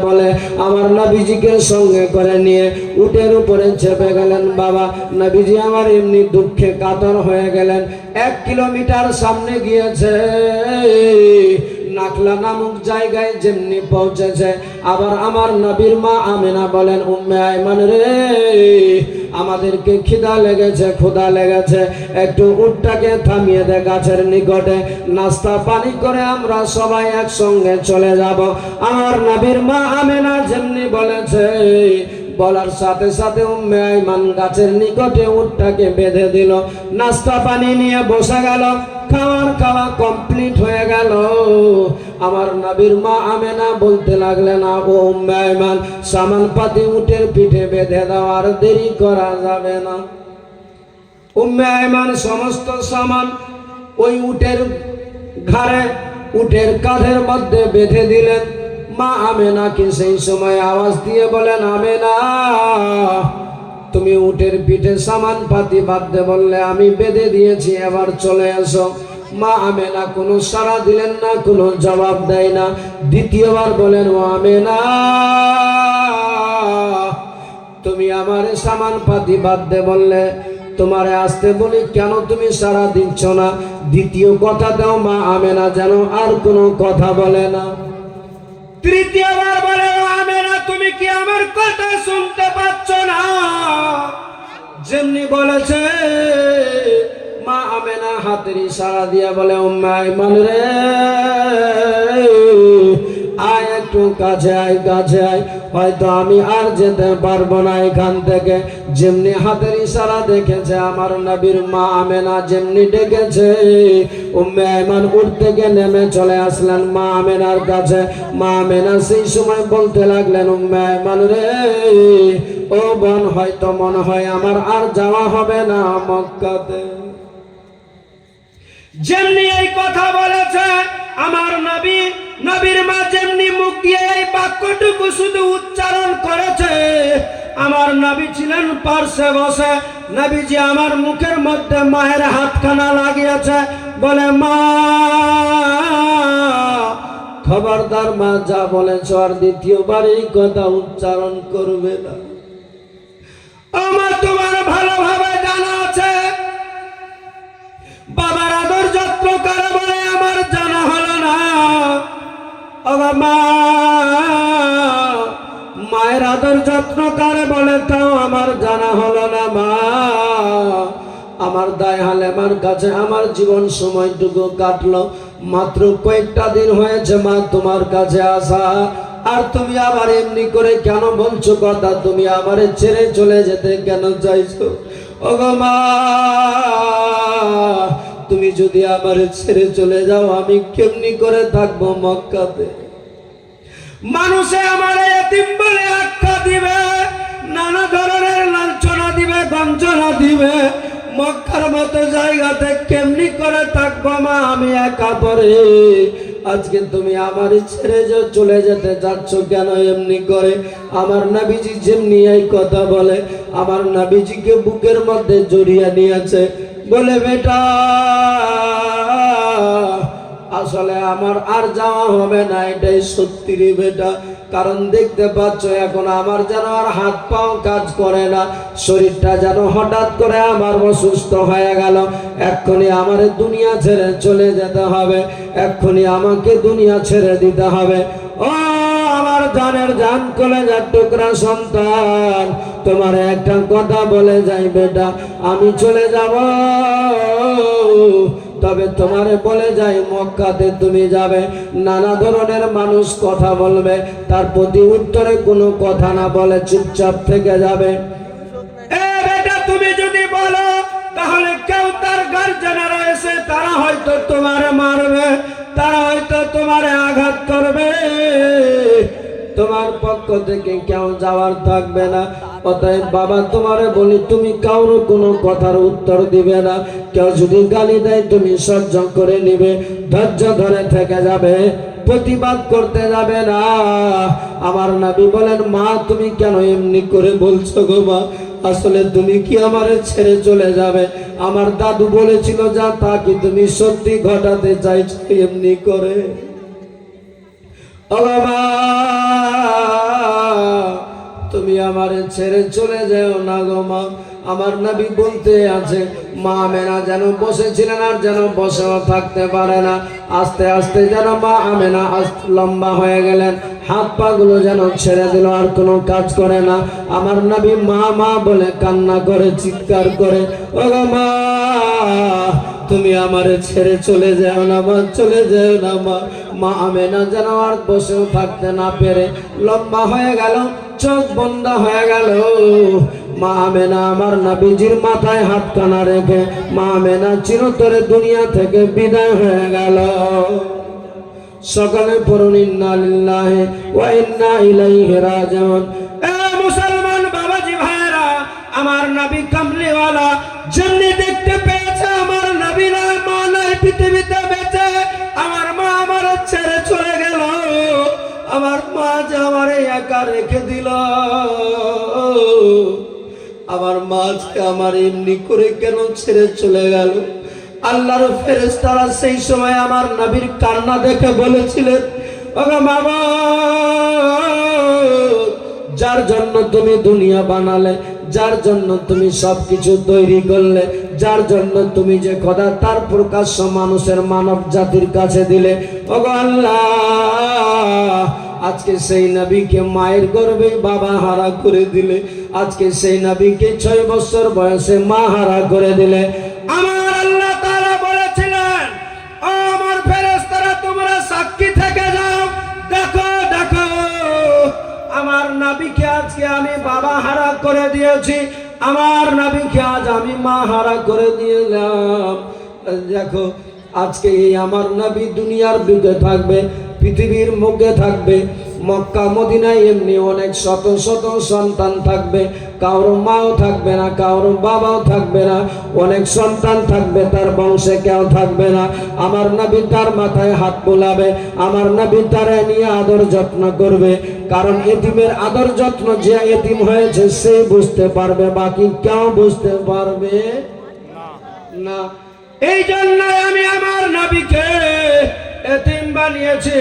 বলে আমার নবীজিকে সঙ্গে করে নিয়ে উটের উপরে চেপে গেলেন। বাবা নবীজি আমার এমনি দুঃখে কাতর হয়ে গেলেন। 1 কিলোমিটার সামনে গিয়েছে, নাখলা নামক জায়গায় যেমনি পৌঁছেছে, আবার আমার নবীর মা আমেনা বলেন, উম্মে আইমান রে, আমাদেরকে খিদা লেগেছে, ক্ষুধা লেগেছে, একটু উটটাকে থামিয়ে দে গাছের নিকটে, নাস্তা পানি করে আমরা সবাই একসঙ্গে চলে যাব। আমার নবীর মা আমেনা যেমনি বলেছে, বলার সাথে সাথে উম্মে আইমান গাছের নিকটে উটটাকে বেঁধে দিল, নাস্তা পানি নিয়ে বসে গেল। খাওয়া কমপ্লিট হয়ে গেল। আমার নবীর মা আমেনা বলতে লাগলেন, ও উম্মে আইমান, সামান পাতি উটের পিঠে বেঁধে দাও, আর দেরি করা যাবে না। উম্মে আইমান সমস্ত সামান ওই উটের ঘাড়ে, উটের কাঁধের মধ্যে বেঁধে দিলেন। মা আমেনাকে সেই সময় আওয়াজ দিয়ে বলেন, আমেনা, তুমি উটের পিঠে সামান পাতি বাঁধতে বললে, আমি বেঁধে দিয়েছি, এবার চলে এসো। মা আমেনা কোনো সাড়া দিলেন না, কোনো জবাব দেয় না। দ্বিতীয়বার বলেন, ও আমেনা, তুমি আমারে সামান পাতি বাঁধতে বললে, তোমারে আসতে বলি, কেন তুমি সাড়া দিচ্ছ না? দ্বিতীয় কথা দাও মা আমেনা যেন আর কোনো কথা বলে না। তৃতীয়বার বলে, ও আমেনা, তুমি কি আমার কথা শুনতে পাচ্ছ না? যেমনি বলেছে, মা আমেনা হাতের ইশারা দিয়ে বলে, উম্মে আইমান রে, আয় একটু কাছে আয়, কাছে আয়, হয়তো আমি আর যেতে পারবো না এখান থেকে। যেমনি হাতের ইশারা দেখেছে আমার নবীর মা আমেনা, যেমনি ডেকেছে, উম্মে আইমান উঠ থেকে নেমে চলে আসলেন মা আমেনার কাছে। মা আমেনা সেই সময় বলতে লাগলেন, উম্মে আইমান রে, ও বোন, হয়তো মনে হয় আমার আর যাওয়া হবে না মক্কাতে। যেমনি এই কথা বলেছে আমার নবী, নবীর মা যেমনি মুখ দিয়ে এই বাক্যটুকু শুধু উচ্চারণ করেছে, আমার নবী ছিলেন পার্শ্বে বসে। নবীজি আমার মুখের মধ্যে মায়ের হাতখানা লাগিয়েছে, বলে, মা, খবরদার মা, যা বলেছ আর দ্বিতীয়বার এই কথা উচ্চারণ করবে না। আমার তোমার ভালোভাবে জানা আছে বাবার আদর যত্ন করে বলে আমার জানা হলো না। মা, মায়ের আদর যত্ন করে বলে তাও আমার জানা হলো না। মা, আমার দায় হালেমার কাছে আমার জীবন সময়টুকু কাটলো, মাত্র কয়েকটা দিন হয়েছে মা তোমার কাছে আসা, আর তুমি আবার এমনি করে কেন বলছো কথা? তুমি আমারে ছেড়ে চলে যেতে কেন চাইছো? ওগো মা, তুমি যদি আমারে ছেড়ে চলে যাও, আমি কেমনি করে থাকবো মক্কাতে? মানুষে আমার এতিম বলে আখ্যা দিবে, নানা ধরনের লাঞ্ছনা দিবে, গঞ্জনা দিবে, মক্কার মতো জায়গাতে কেমনি করে থাকবো মা আমি একা পরে? আজকে তুমি আমার ছেড়ে চলে যেতে যাচ্ছ কেন এমনি করে? আমার নবীজি যেমনি এই কথা বলে, আমার নবীজিকে বুকের মধ্যে জড়িয়ে নিয়েছে, বলে, বেটা, আসলে আমার আর যাওয়া হবে না, এটাই সত্যি রে বেটা। কারণ দেখতে পাচ্ছ এখন আমার যেন আর হাত পাও কাজ করে না, শরীরটা যেন হঠাৎ করে আমার অসুস্থ হয়ে গেল। এক্ষুনি আমার দুনিয়া ছেড়ে চলে যেতে হবে, এক্ষুনি আমাকে দুনিয়া ছেড়ে দিতে হবে। ও আমার জানের জান, কলেজার টুকরা সন্তান, তোমার একটা কথা বলে যাই বেটা, আমি চলে যাব, তবে তোমারে বলে যাই মক্কাতে তুমি যাবে, নানা ধরনের মানুষ কথা বলবে, তার প্রতি উত্তরে কোনো কথা না বলে চুপচাপ থেকে যাবে। বেটা, তুমি যদি বলো তাহলে কেউ তার গার্জেনেরা এসে তারা হয়তো তোমারে মারবে, তারা হয়তো তোমারে আঘাত করবে, তোমার পক্ষ থেকে কেউ যাওয়ার থাকবে না। অতএব বাবা তোমারে বলি, তুমি কারো কোনো কথার উত্তর দিবে না। কেউ যদি গালি দেয় তুমি সহ্য করে নিবে, ধৈর্য ধরে থেকে যাবে, প্রতিবাদ করতে যাবে না। আমার নবী বলেন, মা তুমি কেন এমনি করে বলছো গো মা? আসলে তুমি কি আমারে ছেড়ে চলে যাবে? আমার দাদু বলেছিল যা, তা কি তুমি সত্যি ঘটাতে চাইছো এমনি করে? ও মা, আমারে ছেড়ে চলে যেও না গো মা। আমার নবী বলতে আছে, মা আমেনা যেন বসেছিলেন আর যেন বসেও থাকতে পারে না। আস্তে আস্তে যেন মা আমেনা লম্বা হয়ে গেলেন, হাত পা গুলো যেন ছেড়ে দিল, আর কোনো কাজ করে না। আমার নবী মা মা বলে কান্না করে, চিৎকার করে, ও গো মা তুমি আমারে ছেড়ে চলে যাও না মা, চলে যাও না মা। মা আমেনা যেন আর বসেও থাকতে না পেরে লম্বা হয়ে গেল, চোখ বন্ধ হয়ে গেল। মা আমেনা আমার নবীজির মাথায় হাত কানা রেখে মা আমেনা চিরতরে দুনিয়া থেকে বিদায় হয়ে গেল। সকলে পড়ুন ইন্না লিল্লাহি ওয়া ইন্না ইলাইহি রাজিউন। এ মুসলমান বাবাজি ভাইরা, আমার নবী কামলিওয়ালা যেমনি দেখতে পেয়েছে আমার নবী নাই মা নাই পৃথিবীতে বেঁচে, আমার মা আমার ছেড়ে চলে গেল, আমার মা যে আমারে একা রেখে দিল, আমার মা আজকে আমার এমনি করে কেন ছেড়ে চলে গেল। আল্লাহর ফেরেশতারা সেই সময় আমার নবীর কান্না দেখে বলেছিলেন, ওগো বাবা, যার জন্য তুমি দুনিয়া বানালে, যার জন্য তুমি সবকিছু তৈরি করলে, যার জন্য তুমি যে খোদা তার প্রকাশ্য মানুষের মানব জাতির কাছে দিলে, ওগো আল্লাহ, আজকে সেই নবীকে মায়ের গর্ভে বাবা হারা করে দিলে, আজকে সেই নবীকে 6 বছর বয়সে মা হারা করে দিলে। আমার আল্লাহ তাআলা বলেছিলেন, ও আমার ফেরেশতারা তোমরা সাক্ষী থেকে যাও, দেখো দেখো আমার নবীকে আজকে আমি বাবা হারা করে দিয়েছি, আমার নবীকে আজ আমি মা হারা করে দিলাম। দেখো আজকে এই আমার নবী দুনিয়ার বুকে থাকবে, পৃথিবীর মুখে থাকবে, মক্কা মদিনায় এমনি অনেক শত শত সন্তান থাকবে, কারো মাও থাকবে না, কারো বাবাও থাকবে না, অনেক সন্তান থাকবে, তার বংশে কেউ থাকবে না। আমার নবী তার মাথায় হাত বোলাবে, আমার নবী তারা নিয়ে আদর যত্ন করবে, কারণ এতিমের আদর যত্ন যে এতিম হয়েছে সে বুঝতে পারবে, বাকি কেউ বুঝতে পারবে না। এই জন্যই আমি আমার নবীকে এতিম বানিয়েছি।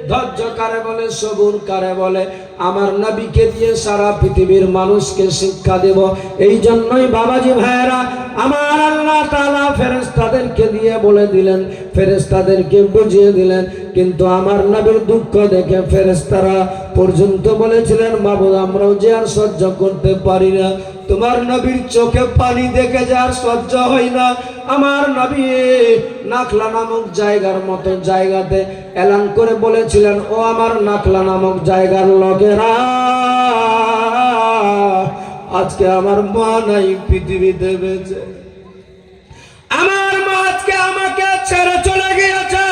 ধৈর্য কারে বলে, সবুর কারে বলে, আমার নবীকে দিয়ে সারা পৃথিবীর মানুষকে শিক্ষা দেব। এই জন্যই বাবাজি ভাইয়েরা, আমার আল্লাহ তাআলা ফেরেশতাদেরকে দিয়ে বলে দিলেন, ফেরেশতাদেরকে বুঝিয়ে দিলেন, কিন্তু আমার নবীর দুঃখ দেখে ফেরেশতারা পর্যন্ত বলেছিলেন, মাবুদ আমরাও যে আর সহ্য করতে পারি না, তোমার নবীর চোখে পানি দেখে যে আর সহ্য হয় না। আমার নবী নাখলা নামক জায়গার মতো জায়গাতে এলান করে বলেছিলেন, ও আমার নাখলা নামক জায়গার লোকেরা, আজকে আমার মা নাই পৃথিবীতে বেঁচে, আমার মা আজকে আমাকে ছেড়ে চলে গিয়েছে,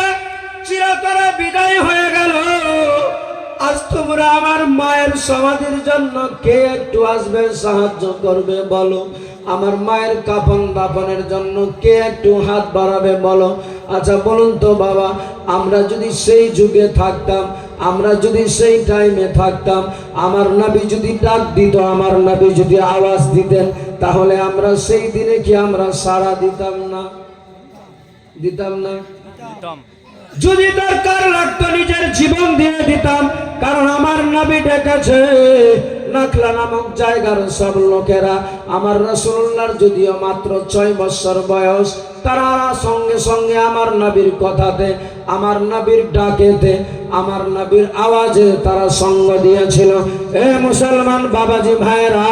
চিরতরে বিদায় হয়ে গেল। আজ তোমরা আমার মায়ের সমাধির জন্য কে একটু আসবে, সাহায্য করবে বলো? আমার মায়ের কাফন দাফনের জন্য কে একটু হাত বাড়াবে বলো? আচ্ছা বলুন তো বাবা, আমরা যদি সেই যুগে থাকতাম, আমরা যদি সেই টাইমে থাকতাম, আমার নবী যদি ডাক দিত, আমার নবী যদি আওয়াজ দিতেন, তাহলে আমরা সেই দিনে কি আমরা সাড়া দিতাম না? দিতাম না? যদি দরকার লাগতো নিজের জীবন দিয়ে দিতাম, কারণ আমার নবী ডেকেছে। নাখলা নামক জায়গার সব লোকেরা আমার রাসূলুল্লাহর যদিও মাত্র 6 বছর বয়স, তারা সঙ্গে সঙ্গে আমার নবীর কথাতে, আমার নবীর ডাকেতে, আমার নবীর আওয়াজে তারা সঙ্গ দিয়েছিল। এ মুসলমান বাবাজি ভাইরা,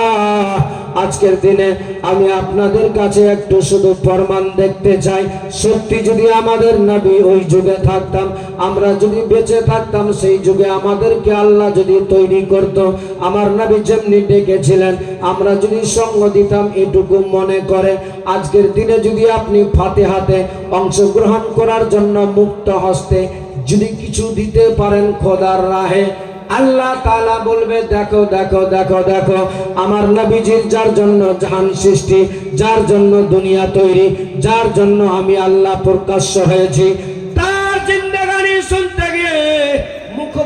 আজকের দিনে আমি আপনাদের কাছে একটু শুধু প্রমাণ দেখতে চাই, সত্যি যদি আমাদের নবী ওই যুগে থাকতাম, আমরা যদি বেঁচে থাকতাম, সেই যুগে আমাদেরকে আল্লাহ যদি তৈরি করত, আমার নবী যেমনি ডেকেছিলেন আমরা যদি সঙ্গ দিতাম, এটুকু মনে করে আজকের দিনে যদি আপনি ফাতিহাতে অংশগ্রহণ করার জন্য মুক্ত হস্তে যদি কিছু দিতে পারেন খোদার রাহে, আল্লাহ তাআলা বলবে, দেখো দেখো দেখো দেখো আমার নবীজির যার জন্য জাহান সৃষ্টি, যার জন্য দুনিয়া তৈরি, যার জন্য আমি আল্লাহ প্রকাশ্য হয়েছি, তার জিন্দেগানি শুনতে গিয়ে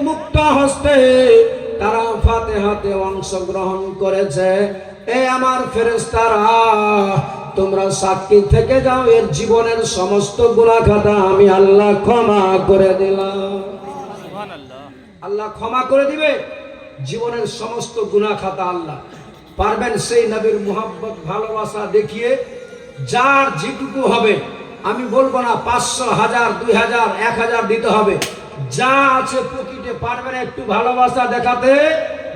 মুক্ত হস্তে তারা ফাতিহাতে অংশগ্রহণ করেছে। এ আমার ফেরেশতারা, তোমরা সাক্ষী থেকে যাও, এর জীবনের সমস্ত গুনাহ খাতা আমি আল্লাহ ক্ষমা করে দিলাম। আল্লাহ ক্ষমা করে দিবে। জীবনের সমস্ত গুনাহ খাতা আল্লাহ পারবেন সেই নবীর মুহাব্বত ভালোবাসা দেখিয়ে যার যেটুকু হবে, আমি বলবো না 500, 1000, 2000, 1000 দিতে হবে, যা আছে পকেটে পারবেন একটু ভালোবাসা দেখাতে,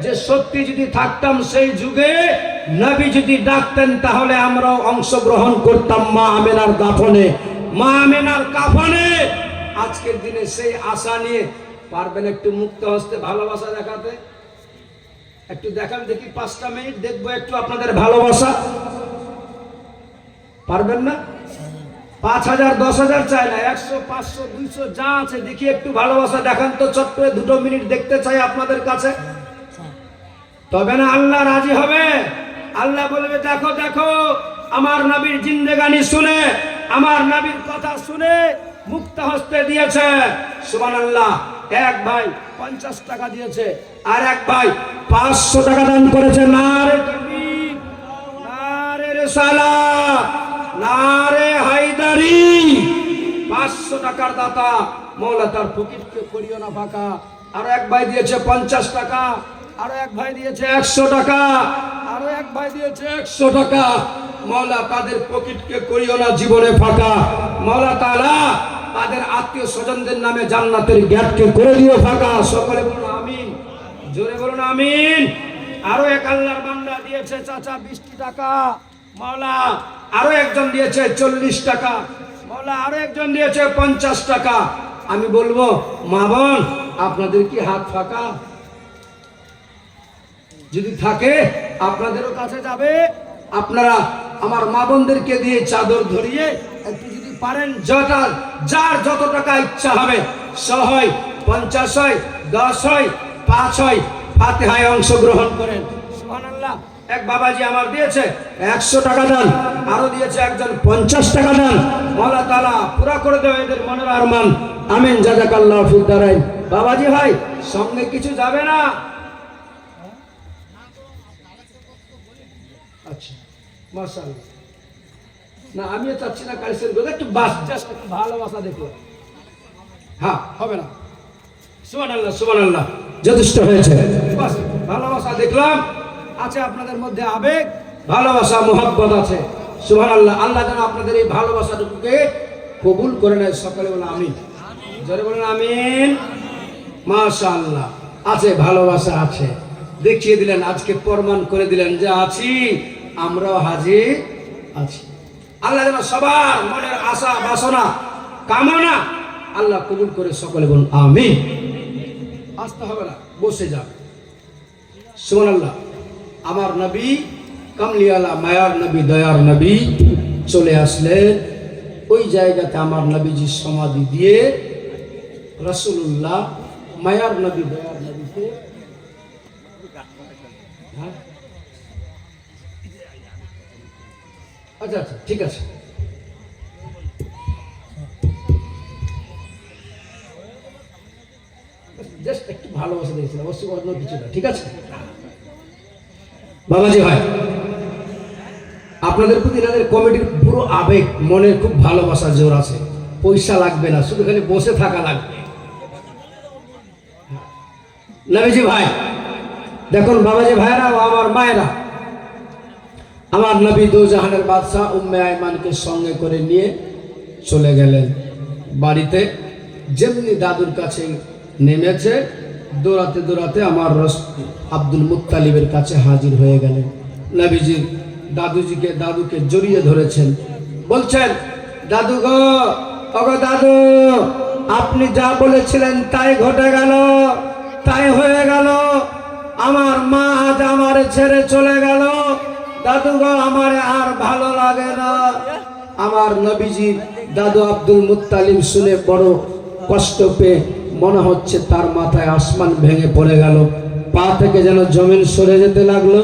যে সত্যি যদি থাকতাম সেই যুগে, নবী যদি ডাকতেন তাহলে আমরাও অংশগ্রহণ করতাম মা আমেনার দাফনে, মা আমেনার কাফনে। আজকের দিনে সেই আশা নিয়ে পারবেন একটু মুক্ত হস্তে ভালোবাসা দেখাতে? একটু দেখান দেখি, 5টা মিনিট দেখবো একটু আপনাদের ভালোবাসা। পারবেন না? 5000, 10000 চাই না, 100, 500, 200 যা আছে দেখি একটু ভালোবাসা দেখান তো, ছোট্ট 2 মিনিট দেখতে চাই আপনাদের কাছে। তবে না আল্লাহ রাজি হবে। আল্লাহ বলবে দেখো দেখো আমার নবীর জিন্দেগানি শুনে, আমার নবীর কথা শুনে মুক্ত হস্তে দিয়েছে। সুবহানাল্লাহ। এক ভাই 50 টাকা দিয়েছে, আর এক ভাই 500 টাকা দান করেছে। নারে তাকবীর, নারে রিসালাত, নারে হায়দারি। 500 টাকার দাতা মওলা তার পকেটকে করিও না ফাঁকা। আর এক ভাই দিয়েছে 50 টাকা, আরো এক ভাই দিয়েছে 100 টাকা, আরো এক ভাই দিয়েছে 100 টাকা। মওলা তাদের পকেটকে করিও না জীবনে ফাঁকা। মওলা তাআলা তাদের আত্মীয় স্বজনদের নামে জান্নাতের গেটকে করে দিও ফাঁকা। সকলে বলুন আমিন, জোরে বলুন আমিন। আরো এক আল্লাহর বান্দা দিয়েছে চাচা 20 টাকা, মওলা আরো একজন দিয়েছে 40 টাকা, মওলা আরো একজন দিয়েছে 50 টাকা। আমি বলবো মা বোন আপনাদের কি হাত ফাঁকা? যদি থাকে আপনাদেরও কাছে যাবে, আপনারা আমার মা বোনদেরকে দিয়ে চাদর ধরিয়ে একটু যদি পারেন, যার যত টাকা ইচ্ছা হবে, 100 হয়, 50 হয়, 10 হয়, 5 হয়, ফাতিহায় অংশগ্রহণ করেন। সুবহানাল্লাহ। এক বাবাজি আমার দিয়েছে 100 টাকা দান, আরো দিয়েছে একজন 50 টাকা দান। মওলা তাআলা পুরা করে দেবে এদের মনের আরমান। আমিন, জাযাকাল্লাহু ফিদ দারাইন। বাবাজি ভাই সঙ্গে কিছু যাবে না? আচ্ছা, মাশাআল্লাহ। না আমিও চাচ্ছি না কালসের কথা, একটু বাস জাস্ট একটু ভালোবাসা দেখো। হ্যাঁ, হবে না? সুবহানাল্লাহ, সুবহানাল্লাহ, যথেষ্ট হয়েছে। বাস ভালোবাসা দেখলাম, আছে আপনাদের মধ্যে আবেগ, ভালোবাসা, মোহাব্বত আছে। সুবহানাল্লাহ। আল্লাহ যেন আপনাদের এই ভালোবাসাটুকুকে কবুল করে নেয়। সকলে বলে আমিন, জোরে বলেন আমিন। মাশাআল্লাহ, আছে ভালোবাসা আছে, দেখিয়ে দিলেন, আজকে প্রমাণ করে দিলেন যে আছি, আমরাও হাজির আছি। আল্লাহ যেন সবার মনের আশা বাসনা কামনা আল্লাহ কবুল করে। সকলে বলুন আমিন। আসতে হবে না, বসে যান। সুবহানাল্লাহ। আমার নবী কামলিওয়ালা মায়ার নবী দয়ার নবী চলে আসলেন ওই জায়গাতে। আমার নবীজি সমাধি দিয়ে রাসূলুল্লাহ মায়ার নবী দয়ার নবীকে, হ্যাঁ আচ্ছা আচ্ছা ঠিক আছে, জাস্ট একটু ভালোবাসা দিয়েছিলাম, অবশ্যই অন্য কিছু না, ঠিক আছে বাবাজি ভাই। আপনাদের প্রতি এনাদের কমিটির পুরো আবেগ, মনের খুব ভালোবাসা জোর আছে। পয়সা লাগবে না, শুধু খালি বসে থাকা লাগবে। নবীজি ভাই দেখুন, বাবাজি ভাইরা ও আমার মায়েরা, আমার নবী দোজাহানের বাদশাহ উম্মে আইমানকে সঙ্গে করে নিয়ে চলে গেলেন বাড়িতে। যেমনি দাদুর কাছে নেমেছে, দৌড়াতে দৌড়াতে আমার আব্দুল মুত্তালিবের কাছে হাজির হয়ে গেলেন। নবীজি দাদুকে জড়িয়ে ধরেছেন, বলছেন দাদু গো, ওগো দাদু, আপনি যা বলেছিলেন তাই ঘটে গেল, তাই হয়ে গেল। আমার মা আজ আমারে ছেড়ে চলে গেল। দাদু গো, আমারে আর ভালো লাগে না। আমার নবীজি দাদু আব্দুল মুত্তালিব শুনে বড় কষ্ট পেয়ে মনে হচ্ছে তার মাথায় আসমান ভেঙে পড়ে গেল, পা থেকে যেন জমিন সরে যেতে লাগলো।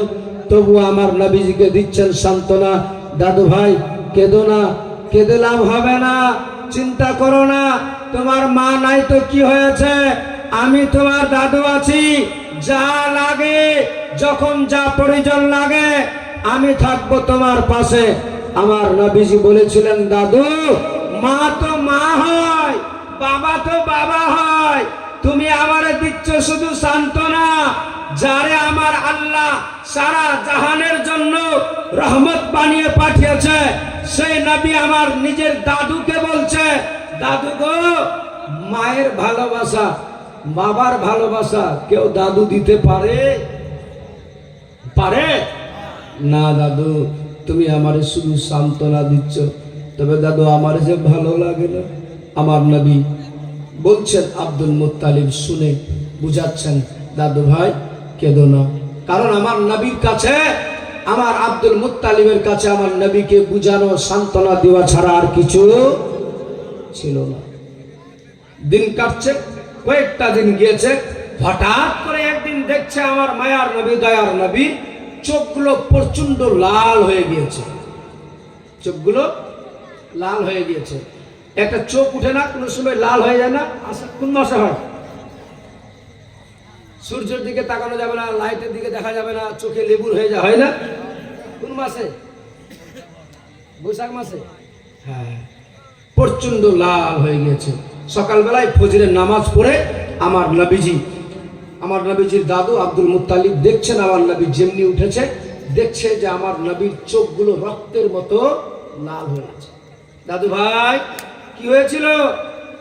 তবু আমার নবীজিকে দিচ্ছেন সান্ত্বনা, দাদু ভাই কেঁদো না, কেঁদে লাভ হবে না, চিন্তা করো না, তোমার মা নাই তো কি হয়েছে, আমি তোমার দাদু আছি, যা লাগে যখন যা প্রয়োজন লাগে আমি থাকবো তোমার পাশে। আমার নবীজি বলেছিলেন, দাদু মা তো মা হয়, বাবা তো বাবা হয়, তুমি আমারে দিচ্ছ শুধু সান্ত্বনা, যারে আমার আল্লাহ সারা জাহানের জন্য রহমত বানিয়ে পাঠিয়েছে, সেই নবী আমার নিজের দাদুকে বলছে, দাদু গো, মায়ের ভালোবাসা, বাবার ভালোবাসা কেউ দাদু দিতে পারে? পারে না। দাদু, তুমি আমারে শুধু সান্ত্বনা দিচ্ছ, তবে দাদু আমার যে ভালো লাগে না। আমার নবী বলছেন, আব্দুল মুত্তালিব শুনে বুঝাচ্ছেন, দাদু ভাই কেঁদো না, কারণ আমার নবীর কাছে, আমার আব্দুল মুত্তালিবের কাছে আমার নবীকে বুঝানো, সান্ত্বনা দেওয়া ছাড়া আর কিছু ছিল না। দিন কাটছে, কয়েকটা দিন গিয়েছে, হঠাৎ করে একদিন দেখছে আমার মায়ার নবী, দয়ার নবী, চোখগুলো প্রচন্ড লাল হয়ে গিয়েছে। চোখগুলো লাল হয়ে গিয়েছে। একটা চোখ উঠে না, কোনো সময় লাল হয়ে যায় না? আচ্ছা, কোন মাসে হয়? সূর্যের দিকে তাকানো যাবে না, লাইটের দিকে দেখা যাবে না, চোখে লেবুর হয়ে যায়, হয় না? কোন মাসে? বৈশাখ মাসে। হ্যাঁ, প্রচন্ড লাল হয়ে গিয়েছে। সকালবেলায় ফজরের নামাজ পড়ে আমার নবীজি, আমার নবীজির দাদু আব্দুল মুত্তালিব দেখছেন আমার নবী যেমনি উঠেছে, দেখছে যে আমার নবীর চোখগুলো রক্তের মতো লাল হয়ে আছে। দাদু ভাই কি হয়েছিল?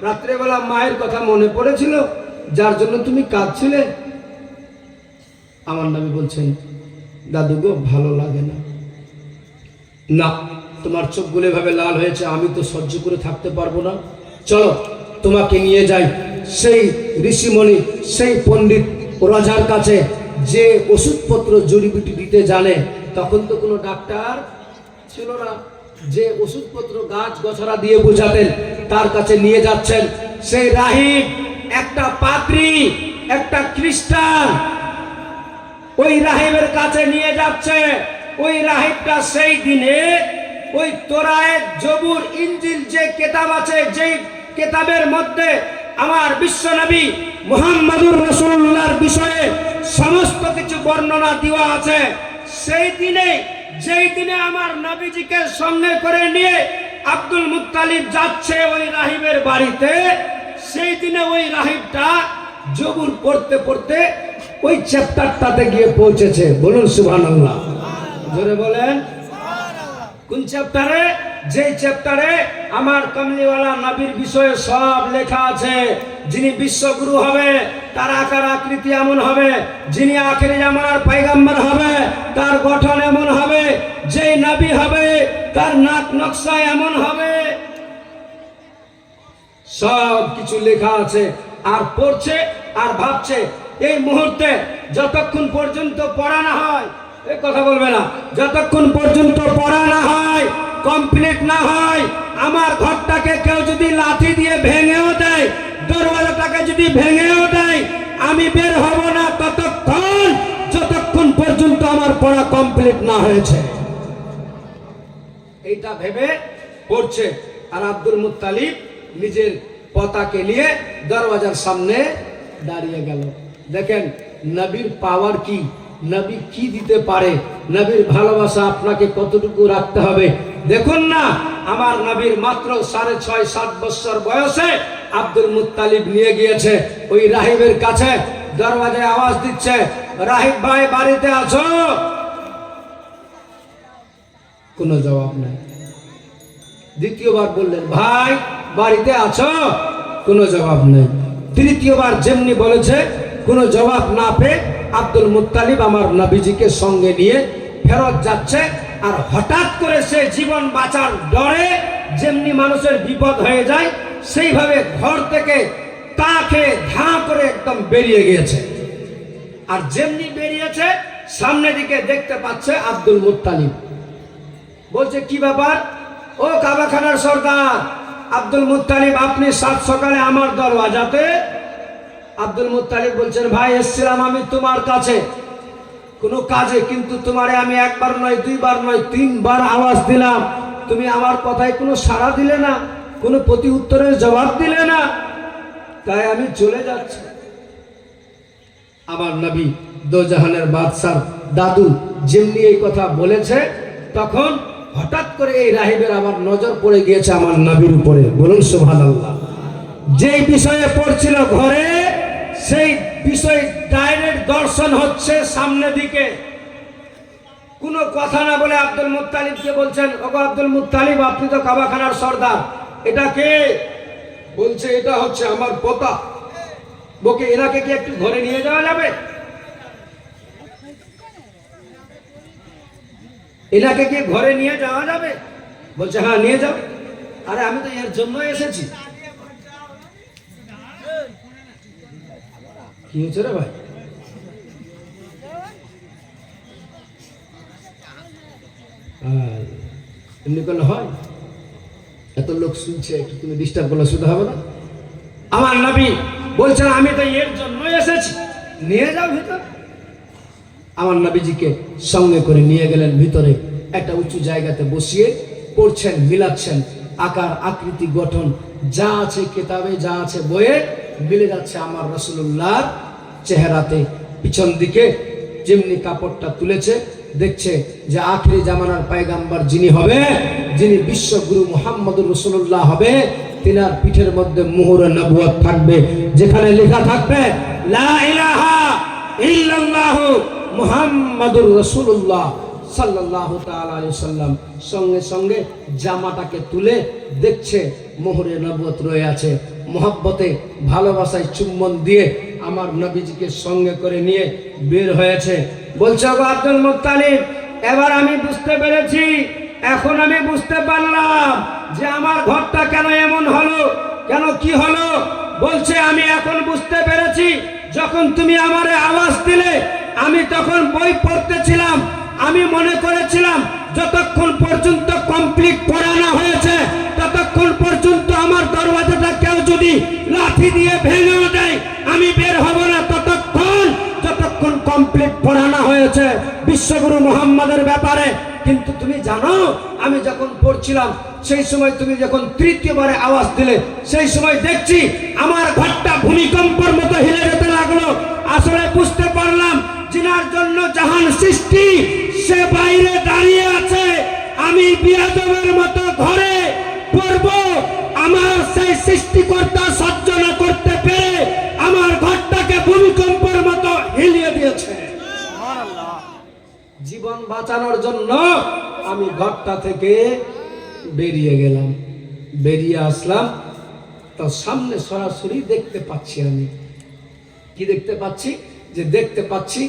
রাত্রেবেলা মায়ের কথা মনে পড়েছিল, যার জন্য তুমি কাঁদছিলে? আমার নবী বলছেন, দাদু গো, ভালো লাগে না। না, তোমার চোখগুলো এভাবে লাল হয়েছে, আমি তো সহ্য করে থাকতে পারবো না। চলো তোমাকে নিয়ে যাই সেই ঋষিমণি, সেই পণ্ডিত রাজার কাছে, যে ওষুধপত্র জড়িবুটি দিতে জানে। তখন তো কোনো ডাক্তার ছিল না, যে ওষুধপত্র গাছ গছরা দিয়ে বোঝাতেন, তার কাছে নিয়ে যাচ্ছেন। সেই রাহিব, একটা পাদ্রী, একটা খ্রিস্টান, ওই রাহিবের কাছে নিয়ে যাচ্ছে। ওই রাহিবটা সেই দিনে ওই তোরায়েত, জবুর, ইনজিল যে কিতাব আছে, যেই কিতাবের মধ্যে আমার বিশ্বনবী মুহাম্মদুর রাসূলুল্লাহর বিষয়ে সমস্ত কিছু বর্ণনা দেওয়া আছে, সেই দিনে, যেই দিনে আমার নবীজিকে সঙ্গে করে নিয়ে আব্দুল মুত্তালিব যাচ্ছে ওই রাহিবের বাড়িতে, সেই দিনে ওই রাহিবটা জবুর পড়তে পড়তে ওই চ্যাপ্টারটাতে গিয়ে পৌঁছেছে। বলুন সুবহানাল্লাহ, জোরে বলেন। কোন চ্যাপ্টারে? যেই চ্যাপ্টারে আমার কমলিওয়ালা নবীর বিষয়ে সব লেখা আছে। যিনি বিশ্বগুরু হবে, তার আকার আকৃতি এমন হবে, যিনি আখেরি জামানার পয়গম্বর হবে, তার গঠন এমন হবে, যেই নবী হবে তার নাক নকশা এমন হবে, সব কিছু লেখা আছে। আর পড়ছে আর ভাবছে, এই মুহূর্তে যতক্ষণ পর্যন্ত পড়া না হয়, এই কথা বলবে না, যতক্ষণ পর্যন্ত পড়া না হয়, কমপ্লিট না হয়, আমার ঘরটাকে কেউ যদি লাঠি দিয়ে ভেঙেও দেয়, দরওয়াজাটাকে যদি ভেঙেও দেয়, আমি বের হব না ততক্ষণ, যতক্ষণ পর্যন্ত আমার পড়া কমপ্লিট না হয়েছে। এইটা ভেবে পড়ছে। আর আব্দুল মুত্তালিব নিজের পতাকে নিয়ে দরওয়াজার সামনে দাঁড়িয়ে গেল। দেখেন নবীর পাওয়ার কি, নবী কি দিতে পারে, নবীর ভালোবাসা আপনাকে কতটুকু রাখতে হবে। দেখুন না, আমার নবীর মাত্র 6.5-7 বছর বয়সে আব্দুল মুত্তালিব নিয়ে গিয়েছে ওই রাহিবের কাছে। দরওয়াজায় আওয়াজ দিচ্ছে, রাহিব ভাই বাড়িতে আছো? কোনো জবাব নাই। দ্বিতীয়বার বললেন, ভাই বাড়িতে আছো? কোনো জবাব নেই। তৃতীয়বার যেমনি বলেছে, কোনো জবাব না পেয়ে আব্দুল মুত্তালিব আমার নবীজিকে সঙ্গে নিয়ে ফেরত যাচ্ছে। আর হঠাৎ করে সে জীবন বাঁচার ডরে, যেমনি মানুষের বিপদ হয়ে যায়, সেইভাবে ঘর থেকে তা খেয়ে ধা করে একদম বেরিয়ে গিয়েছে। আর যেমনি বেরিয়েছে, সামনে দিকে দেখতে পাচ্ছে আব্দুল মুত্তালিব। বলছে, কি ব্যাপার? ও কাবাখানার সর্দার আব্দুল মুত্তালিব, আপনি সাত সকালে আমার দরওয়াজাতে? আব্দুল মুত্তালিব বলছেন, ভাই এসেছিলাম আমি তোমার কাছে কোনো কাজে, কিন্তু তোমারে আমি একবার নয়, দুইবার নয়, 3 বার আওয়াজ দিলাম, তুমি আমার কথায় কোনো সাড়া দিলে না, কোনো প্রতি উত্তরের জবাব দিলে না, তাই আমি চলে যাচ্ছি। আমার নবী দোজাহানের বাদশার দাদু যেমনি এই কথা বলেছে, তখন হঠাৎ করে এই রাহিবের আমার নজর পড়ে গিয়েছে আমার নবীর উপরে। বলুন সুবহানাল্লাহ। যেই বিষয়ে পড়ছিল ঘরে, সেই বিষয় ডাইরেক্ট দর্শন হচ্ছে সামনে দিকে। কোনো কথা না বলে আব্দুল মুত্তালিবকে বলছেন, ওগো আব্দুল মুত্তালিব, আপনি তো কাবাখানার সর্দার, এটা কে? বলছে এটা হচ্ছে আমার পোতা। বকে এনাকে কি একটু ঘরে নিয়ে যাওয়া যাবে? এনাকে কি ঘরে নিয়ে যাওয়া যাবে? বলছে হ্যাঁ নিয়ে যাও। আরে আমি তো এর জন্য এসেছি। কি হয়েছে রে ভাই? এমনি করলে হয়? এত লোক শুনছে, একটু তুমি ডিস্টার্ব করলে শুধু হবে না। আমার নবী বলছেন আমি তো এর জন্য এসেছি, নিয়ে যাও ভিতরে। আমার নবীজিকে সঙ্গে করে নিয়ে গেলেন ভিতরে, একটা উঁচু জায়গাতে বসিয়ে পড়ছেন, মিলাচ্ছেন, আকার আকৃতি গঠন যা আছে কিতাবে, যা আছে বইয়ে মিলে যাচ্ছে আমার রাসূলুল্লাহর চেহারাতে। পিছন দিকে যেমনি কাপড়টা তুলেছে, দেখছে যে আখিরি জামানার পয়গাম্বর যিনি হবে, যিনি বিশ্বগুরু মুহাম্মদুর রাসূলুল্লাহ হবে, তিনার পিঠের মধ্যে মুহরে নবুয়ত থাকবে, যেখানে লেখা থাকবে লা ইলাহা ইল্লাল্লাহু মুহাম্মাদুর রাসূলুল্লাহ সাল্লাল্লাহু তাআলা আলাইহি সাল্লাম। সঙ্গে সঙ্গে জামাটাকে তুলে দেখছে মোহরে নবুয়ত রয়ে আছে। মোহাব্বতে ভালোবাসায় চুম্বন দিয়ে আমার নবীজিকে সঙ্গে করে নিয়ে বের হয়েছে। বলছে ওগো আব্দুল মুত্তালিব, এবার আমি বুঝতে পেরেছি, এখন আমি বুঝতে পারলাম যে আমার ঘরটা কেন এমন হলো, কেন কি হলো। বলছে আমি এখন বুঝতে পেরেছি, যখন তুমি আমারে আওয়াজ দিলে আমি তখন বই পড়তেছিলাম, আমি মনে করেছিলাম যতক্ষণ পর্যন্ত কমপ্লিট পড়ানো হয়েছে ততক্ষণ পর্যন্ত আমার দরওয়াজাটা কেউ যদি লাঠি দিয়ে ভেঙে দেয় আমি বের হব না, যতক্ষণ কমপ্লিট পড়ানো হয়েছে বিশ্বগুরু মুহাম্মাদের ব্যাপারে। কিন্তু তুমি জানো, আমি যখন পড়ছিলাম সেই সময় তুমি যখন তৃতীয়বারে আওয়াজ দিলে, সেই সময় দেখছি আমার ঘরটা ভূমিকম্পের মতো হিলে যেতে লাগলো। আসলে বুঝতে পারলাম যিনার জন্য জাহান সৃষ্টি সে বাইরে দাঁড়িয়ে আছে, আমি বিয়াদবের মতো ঘরে পড়ব। আমার সেই সৃষ্টিকর্তা সহ্য না করতে পেরে আমার ঘরটাকে ভূমিকম্পের মতো হিলিয়ে দিয়েছে। জীবন বাঁচানোর জন্য আমি ঘরটা থেকে বেরিয়ে গেলাম, বেরিয়ে আসলাম, তো সামনে সরাসরি দেখতে পাচ্ছি। আমি কি দেখতে পাচ্ছি? যে দেখতে পাচ্ছি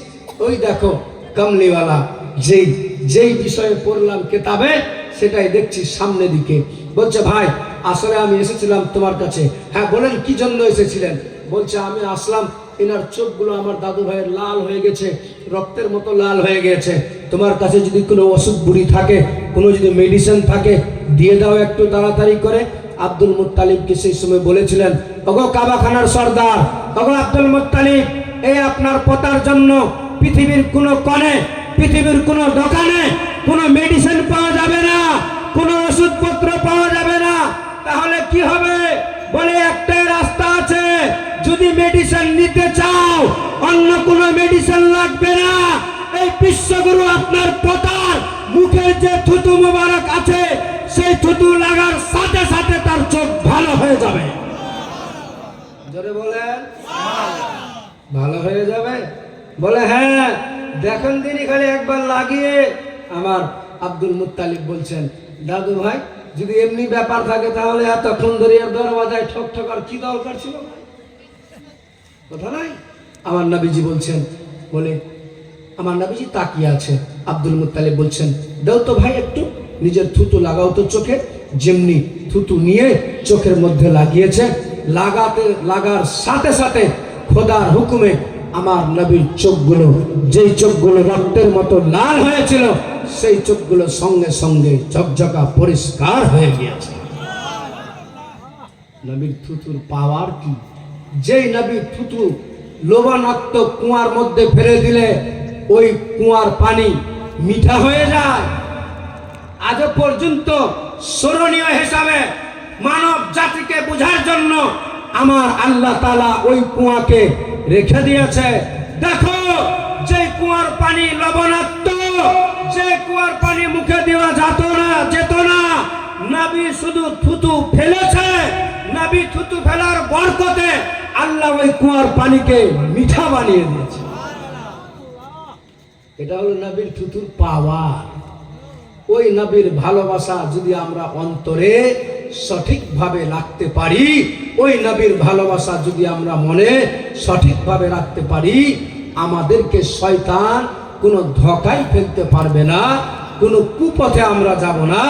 ওই দেখো কামলিওয়ালা, যেই বিষয়ে পড়লাম কিতাবে সেটাই দেখছি সামনে দিকে। বলছে ভাই আসলে আমি এসেছিলাম তোমার কাছে। হ্যাঁ বলেন কি জন্য এসেছিলেন? বলছে আমি আসলাম, এনার চোখগুলো আমার দাদু ভাইয়ের লাল হয়ে গেছে, রক্তের মতো লাল হয়ে গেছে। তোমার কাছে যদি কোনো ওষুধ বুড়ি থাকে, কোনো যদি মেডিসিন থাকে দিয়ে দাও একটু তাড়াতাড়ি করে। আব্দুল মুত্তালিবকে সেই সময় বলেছিলেন, ওগো কাবাখানার সর্দার, ওগো আব্দুল মুত্তালিব, এই আপনার পোতার জন্য পৃথিবীর কোনো কোণে, পৃথিবীর কোনো দোকানে কোনো মেডিসিন পাওয়া যাবে না, কোনো ওষুধপত্র পাওয়া যাবে না। তাহলে কি হবে? বলে একটাই রাস্তা আছে, যদি মেডিসিন নিতে চাও অন্য কোনো মেডিসিন লাগবে না। এই বিশ্বগুরু আপনার পোতার মুখের যে থুতু মোবারক আছে সেই থুতু লাগার সাথে সাথে তার চোখ ভালো হয়ে যাবে। জোরে বলেন ভালো হয়ে যাবে? বলে হ্যাঁ, দেখেন তিনি খালি একবার লাগিয়ে। আমার আব্দুল মুত্তালিব বলছেন, দাদু ভাই যদি এমনি ব্যাপার থাকে তাহলে এতক্ষণ ধরে দরওয়াজায় ঠক ঠকার কি দরকার ছিল? কথা নাই। আমার নবীজি বলছেন, বলে আমার নবীজি তাকিয়ে আছে। আব্দুল মুত্তালিব বলছেন, দাও তো ভাই একটু নিজের থুতু লাগাও তো চোখে। যেমনি থুতু নিয়ে চোখের মধ্যে লাগিয়েছে, লাগার সাথে সাথে খোদার হুকুমে আমার নবীর চোখগুলো, যেই চোখগুলো রক্তের মতো লাল হয়েছিল সেই চোখগুলো সঙ্গে সঙ্গে ঝকঝকা পরিষ্কার হয়ে গিয়েছে। নবীর থুতুর পাওয়ার কি! যেই নবীর থুতু লবণাক্ত কুয়ার মধ্যে ফেলে দিলে ওই কুয়ার পানি মিঠা হয়ে যায়। আজ পর্যন্ত স্মরণীয় হিসাবে মানব জাতিকে বোঝার জন্য আমার আল্লাহ তাআলা ওই কুয়াকে রেখে দিয়েছে। দেখো, যে কুয়ার পানি লবণাক্ত, যে কুয়ার পানি মুখে দেওয়া যেত না, নবী শুধু থুতু ফেলেছে। নবী থুতু ফেলার বরকতে আল্লাহ ওই কুয়ার পানিকে মিঠা বানিয়ে দিয়েছে। এটা হলো নবীর থুতুর পাওয়ার। ওই নবীর ভালোবাসা যদি আমরা অন্তরে সঠিকভাবে রাখতে পারি, ওই নবীর ভালোবাসা যদি আমরা মনে সঠিকভাবে রাখতে পারি, আমাদেরকে শয়তান কোনো ধোঁকায় ফেলতে পারবে না, কোনো কুপথে আমরা যাব না।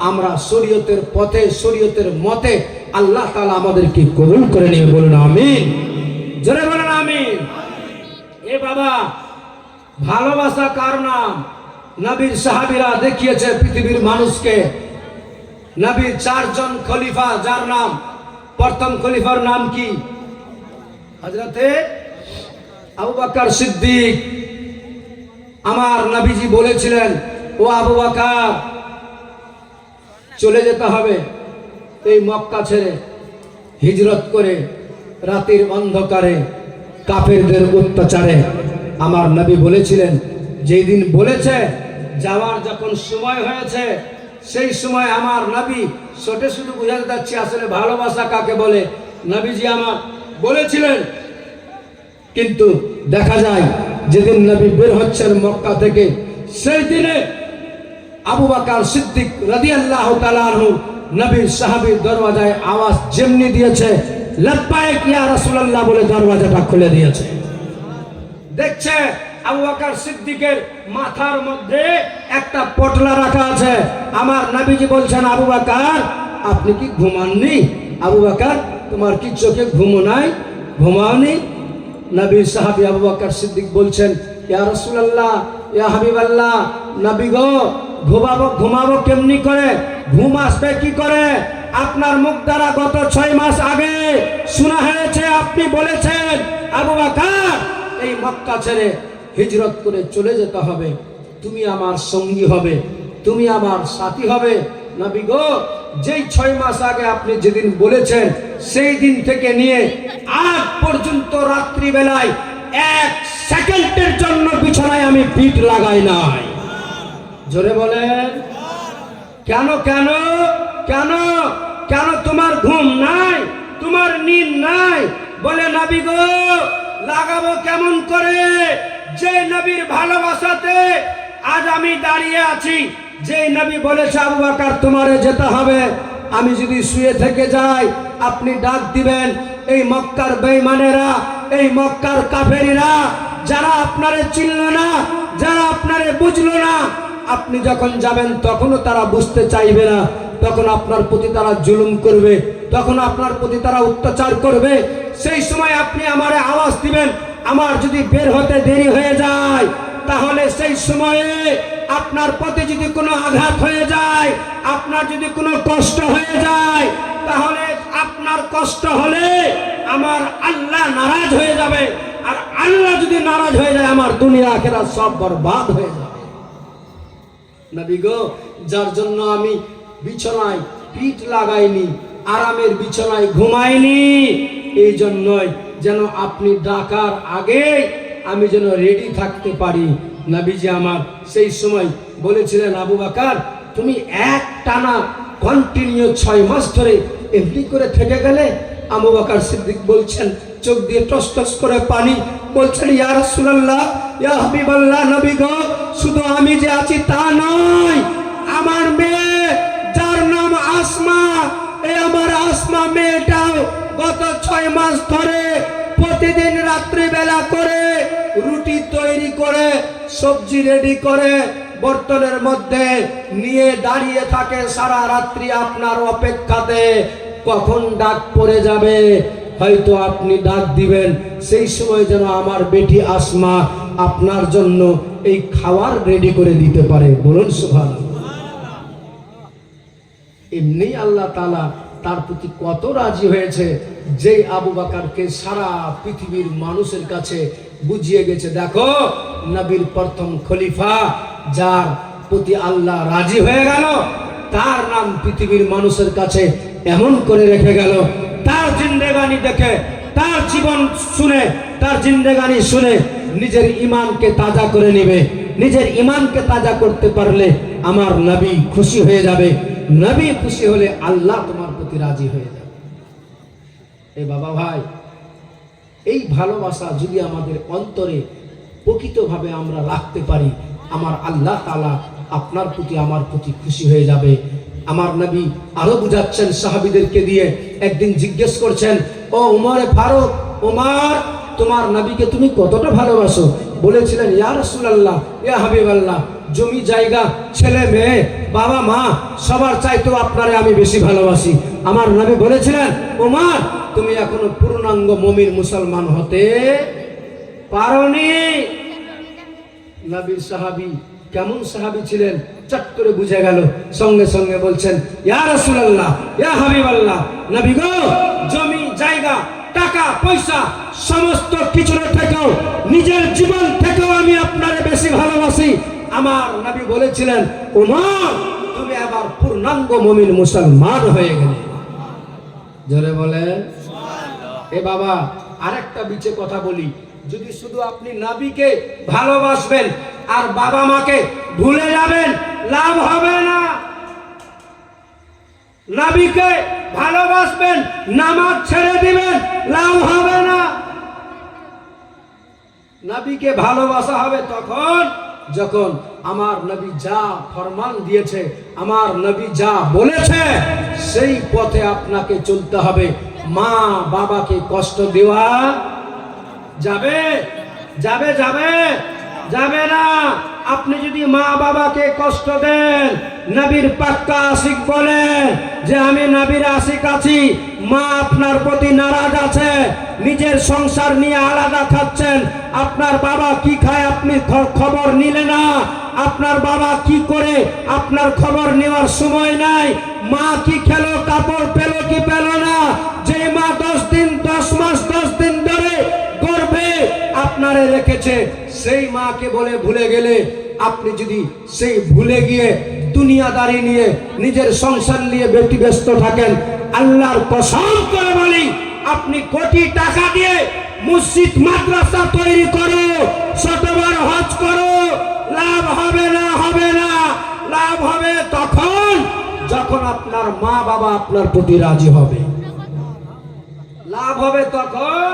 আমরা শরীয়তের পথে, শরীয়তের মতে আল্লাহ তাআলা আমাদেরকে কবুল করে নিয়ে বলুন আমিন। জোরে বলুন আমিন। এ বাবা, ভালোবাসা কার নাম? নবীর সাহাবীরা দেখিয়েছে পৃথিবীর মানুষকে। নবীর 4 জন খলিফা, যার নাম, প্রথম খলিফার নাম কি? হযরতে আবু বকর সিদ্দিক। আমার নবীজি বলেছিলেন, ও আবু বকর, চলে যেতে হবে এই মক্কা ছেড়ে, হিজরত করে রাতের অন্ধকারে কাফেরদের অত্যাচারে। আমার নবী বলেছিলেন, যেই দিন বলেছে যাওয়ার যখন সময় হয়েছে, সেই সময় আমার নবী ছোটে শুধু বুঝাতে যাচ্ছে আসলে ভালোবাসা কাকে বলে। নবীজি আমার বলেছিলেন, কিন্তু দেখা যায় যেদিন নবী বের হচ্ছেন মক্কা থেকে, সেই দিনে আবু বকর সিদ্দিক রাদিয়াল্লাহু তাআলা আনহু নবীর সাহাবীর দরওয়াজায় আওয়াজ যেমনি দিয়েছে, লাব্বাইক ইয়া রাসূলুল্লাহ বলে দরওয়াজাটা খুলে দিয়েছে। দেখছে আবু বকর সিদ্দিকের মাথার মধ্যে একটা পটলা রাখা আছে। আমার নবীজি বলছেন, আবু বকর, আপনি কি ঘুমাননি? আবু বকর, তোমার কি চোখে ঘুমো নাই? ঘুমাওনি? নবীর সাহাবী আবু বকর সিদ্দিক বলছেন, ইয়া রাসূলুল্লাহ, ইয়া হাবিবাল্লাহ, নবী গো, ঘুমাবো কেমনি করে? ঘুম আসবে কি করে? আপনার মুখ দ্বারা গত 6 মাস আগে শোনা হয়েছে, আপনি বলেছেন আবু বকর এই মক্কা ছেড়ে হিজরত করে চলে যেতে হবে, তুমি আমার সঙ্গী হবে, তুমি আমার সাথী হবে। নবী গো, যেই 6 মাস আগে আপনি যেদিন বলেছেন, সেই দিন থেকে নিয়ে আজ পর্যন্ত রাত্রি বেলায় 1 সেকেন্ডের জন্য বিছানায় আমি পিঠ লাগাই নাই। জোরে বলেন, কেন কেন কেন কেন? তোমার ঘুম নাই, তোমার নিদ নাই? বলে, নবী গো, লাগাবো কেমন করে? যে নবীর ভালোবাসাতে আজ আমি দাঁড়িয়ে আছি, যে নবী বলেছে আবু বকর তোমারে যেতে হবে, আমি যদি শুয়ে থেকে যাই, আপনি ডাক দিবেন। এই মক্কার বেঈমানেরা, এই মক্কার কাফেরীরা, যারা আপনারে চিনলো না, যারা আপনারে বুঝলো না, আপনি যখন যাবেন তখনও তারা বুঝতে চাইবে না, তখন আপনার প্রতি তারা জুলুম করবে, তখন আপনার প্রতি তারা অত্যাচার করবে। সেই সময় আপনি আমারে আওয়াজ দিবেন। আমার যদি বের হতে দেরি হয়ে যায়, তাহলে সেই সময়ে আপনার প্রতি যদি কোনো আঘাত হয়ে যায়, আপনার যদি কোনো কষ্ট হয়ে যায়, তাহলে আপনার কষ্ট হলে আমার আল্লাহ নারাজ হয়ে যাবে। আর আল্লাহ যদি নারাজ হয়ে যায়, আমার দুনিয়া আখিরাত সব বরবাদ হয়ে যাবে। নবী গো, যার জন্য আমি বিছানায় পিঠ লাগাইনি, আরামের বিছানায় ঘুমাইনি, এই জন্যই যেন আপনি ডাকার আগে আমি যেন রেডি থাকতে পারি। নবীজি আমার সেই সময় বলেছিলেন, আবু বকর, তুমি এক টানা কন্টিনিউ 6 মাস ধরে এমনি করে থেকে গেলে? আবু বকর সিদ্দিক বলছেন, চোখ দিয়ে টস টস করে পানি, বলছেন, ইয়া রাসূলুল্লাহ, ইয়া হাবিবাল্লাহ, নবী গো, শুধু আমি যে আছি তা নয়, আমার মেয়ে যার নাম আসমা, এই আমার আসমা মেয়েটাও গত 6 মাস ধরে প্রতিদিন রাত্রি বেলা করে রুটি তৈরি করে, সবজি রেডি করে বর্তনের মধ্যে নিয়ে দাঁড়িয়ে থাকে সারা রাত্রি আপনার অপেক্ষাতে। কখন ডাক পড়ে যাবে, হয়তো আপনি ডাক দিবেন, সেই সময় যেন আমার বেটি আসমা আপনার জন্য এই খাবার রেডি করে দিতে পারে। বলুন সুবহানাল্লাহ। এমনি আল্লাহ তাআলা তার প্রতি কত রাজি হয়েছে, যে আবু বকরকে সারা পৃথিবীর মানুষের কাছে বুঝিয়ে গেছে, দেখো নবীর প্রথম খলিফা যার প্রতি আল্লাহ রাজি হয়ে গেল, তার নাম পৃথিবীর মানুষের কাছে এমন করে রেখে গেল। তার জিন্দেগানি দেখে, তার জীবন শুনে, তার জিন্দেগানি শুনে নিজের ঈমানকে তাজা করে নেবে। নিজের ঈমানকে তাজা করতে পারলে আমার নবী খুশি হয়ে যাবে। নবী খুশি হলে আল্লাহ তোমার প্রতি রাজি হয়ে যাবে। এই বাবা ভাই, এই ভালোবাসা যদি আমাদের অন্তরে প্রকৃতভাবে আমরা রাখতে পারি, আমার আল্লাহ তাআলা আপনার প্রতি আমার প্রতি খুশি হয়ে যাবে। আমার নবী আরো বুঝাচ্ছেন সাহাবীদেরকে দিয়ে। একদিন জিজ্ঞেস করছেন, ও উমরে ফারুক, উমর, তোমার নবীকে তুমি কতটা ভালোবাসো? বলেছিলেন, ইয়া রাসূলুল্লাহ, ইয়া হাবিবাল্লাহ, জমি জায়গা, ছেলে মেয়ে, বাবা মা সবার চাইতেও আপনারে আমি বেশি ভালোবাসি। আমার নবী বলেছিলেন, উমর, তুমি এখনো পূর্ণাঙ্গ মুমিন মুসলমান হতে পারোনি। নবীর সাহাবী কেমন সাহাবী ছিলেন চট করে বুঝে গেল, সঙ্গে সঙ্গে বলছেন, ইয়া রাসূলুল্লাহ, ইয়া হাবিবাল্লাহ, নবী গো, জমি জায়গা, টাকা পয়সা সমস্ত কিছুর থেকেও, নিজের জীবন থেকেও আমি আপনারে বেশি ভালোবাসি। আমার নবী বলেছিলেন, ওমর, তুমি আবার পূর্ণাঙ্গ মুমিন মুসলমান হয়ে গেলে। জোরে বলে এ বাবা। আরেকটা বিচে কথা বলি, যদি শুধু আপনি নবীকে ভালোবাসবেন আর বাবা মাকে ভুলে যাবেন, লাভ হবে না। নবীকে ভালোবাসবেন, নামাজ ছেড়ে দিবেন, লাভ হবে না। নবীকে ভালোবাসা হবে তখন যখন আমার নবী যা ফরমান দিয়েছে, আমার নবী যা বলেছে, সেই পথে আপনাকে চলতে হবে। মা বাবাকে কষ্ট দেওয়া যাবে যাবে যাবে যাবে না। আপনি যদি মা বাবাকে কষ্ট দেন, নবীর পাক্কা আশিক বলেন যে আমি নবীর আশিক আছি, মা আপনার প্রতি নারাজ আছে, নিজের সংসার নিয়ে আলাদা খাচ্ছেন, আপনার বাবা কি খায় আপনি খবর নিলে না, আপনার বাবা কি করে আপনার খবর নেওয়ার সময় নাই, মা কি খেলো, কাপড় পেলো কি পেলো না, যে মা 10 দিন 10 মাস 10 দিন ধরে গর্ভে আপনারে রেখেছে, সেই মাকে বলে ভুলে গেলে, আপনি যদি সেই ভুলে গিয়ে দুনিয়াদারি নিয়ে নিজের সংসার নিয়ে ব্যতিব্যস্ত থাকেন, আল্লাহর কসম করে বলি, আপনি কোটি টাকা দিয়ে মসজিদ মাদ্রাসা তৈরি করো, শতবার হজ করো, লাভ হবে না, হবে না। লাভ হবে তখন যখন আপনার মা বাবা আপনার প্রতি রাজি হবে। লাভ হবে তখন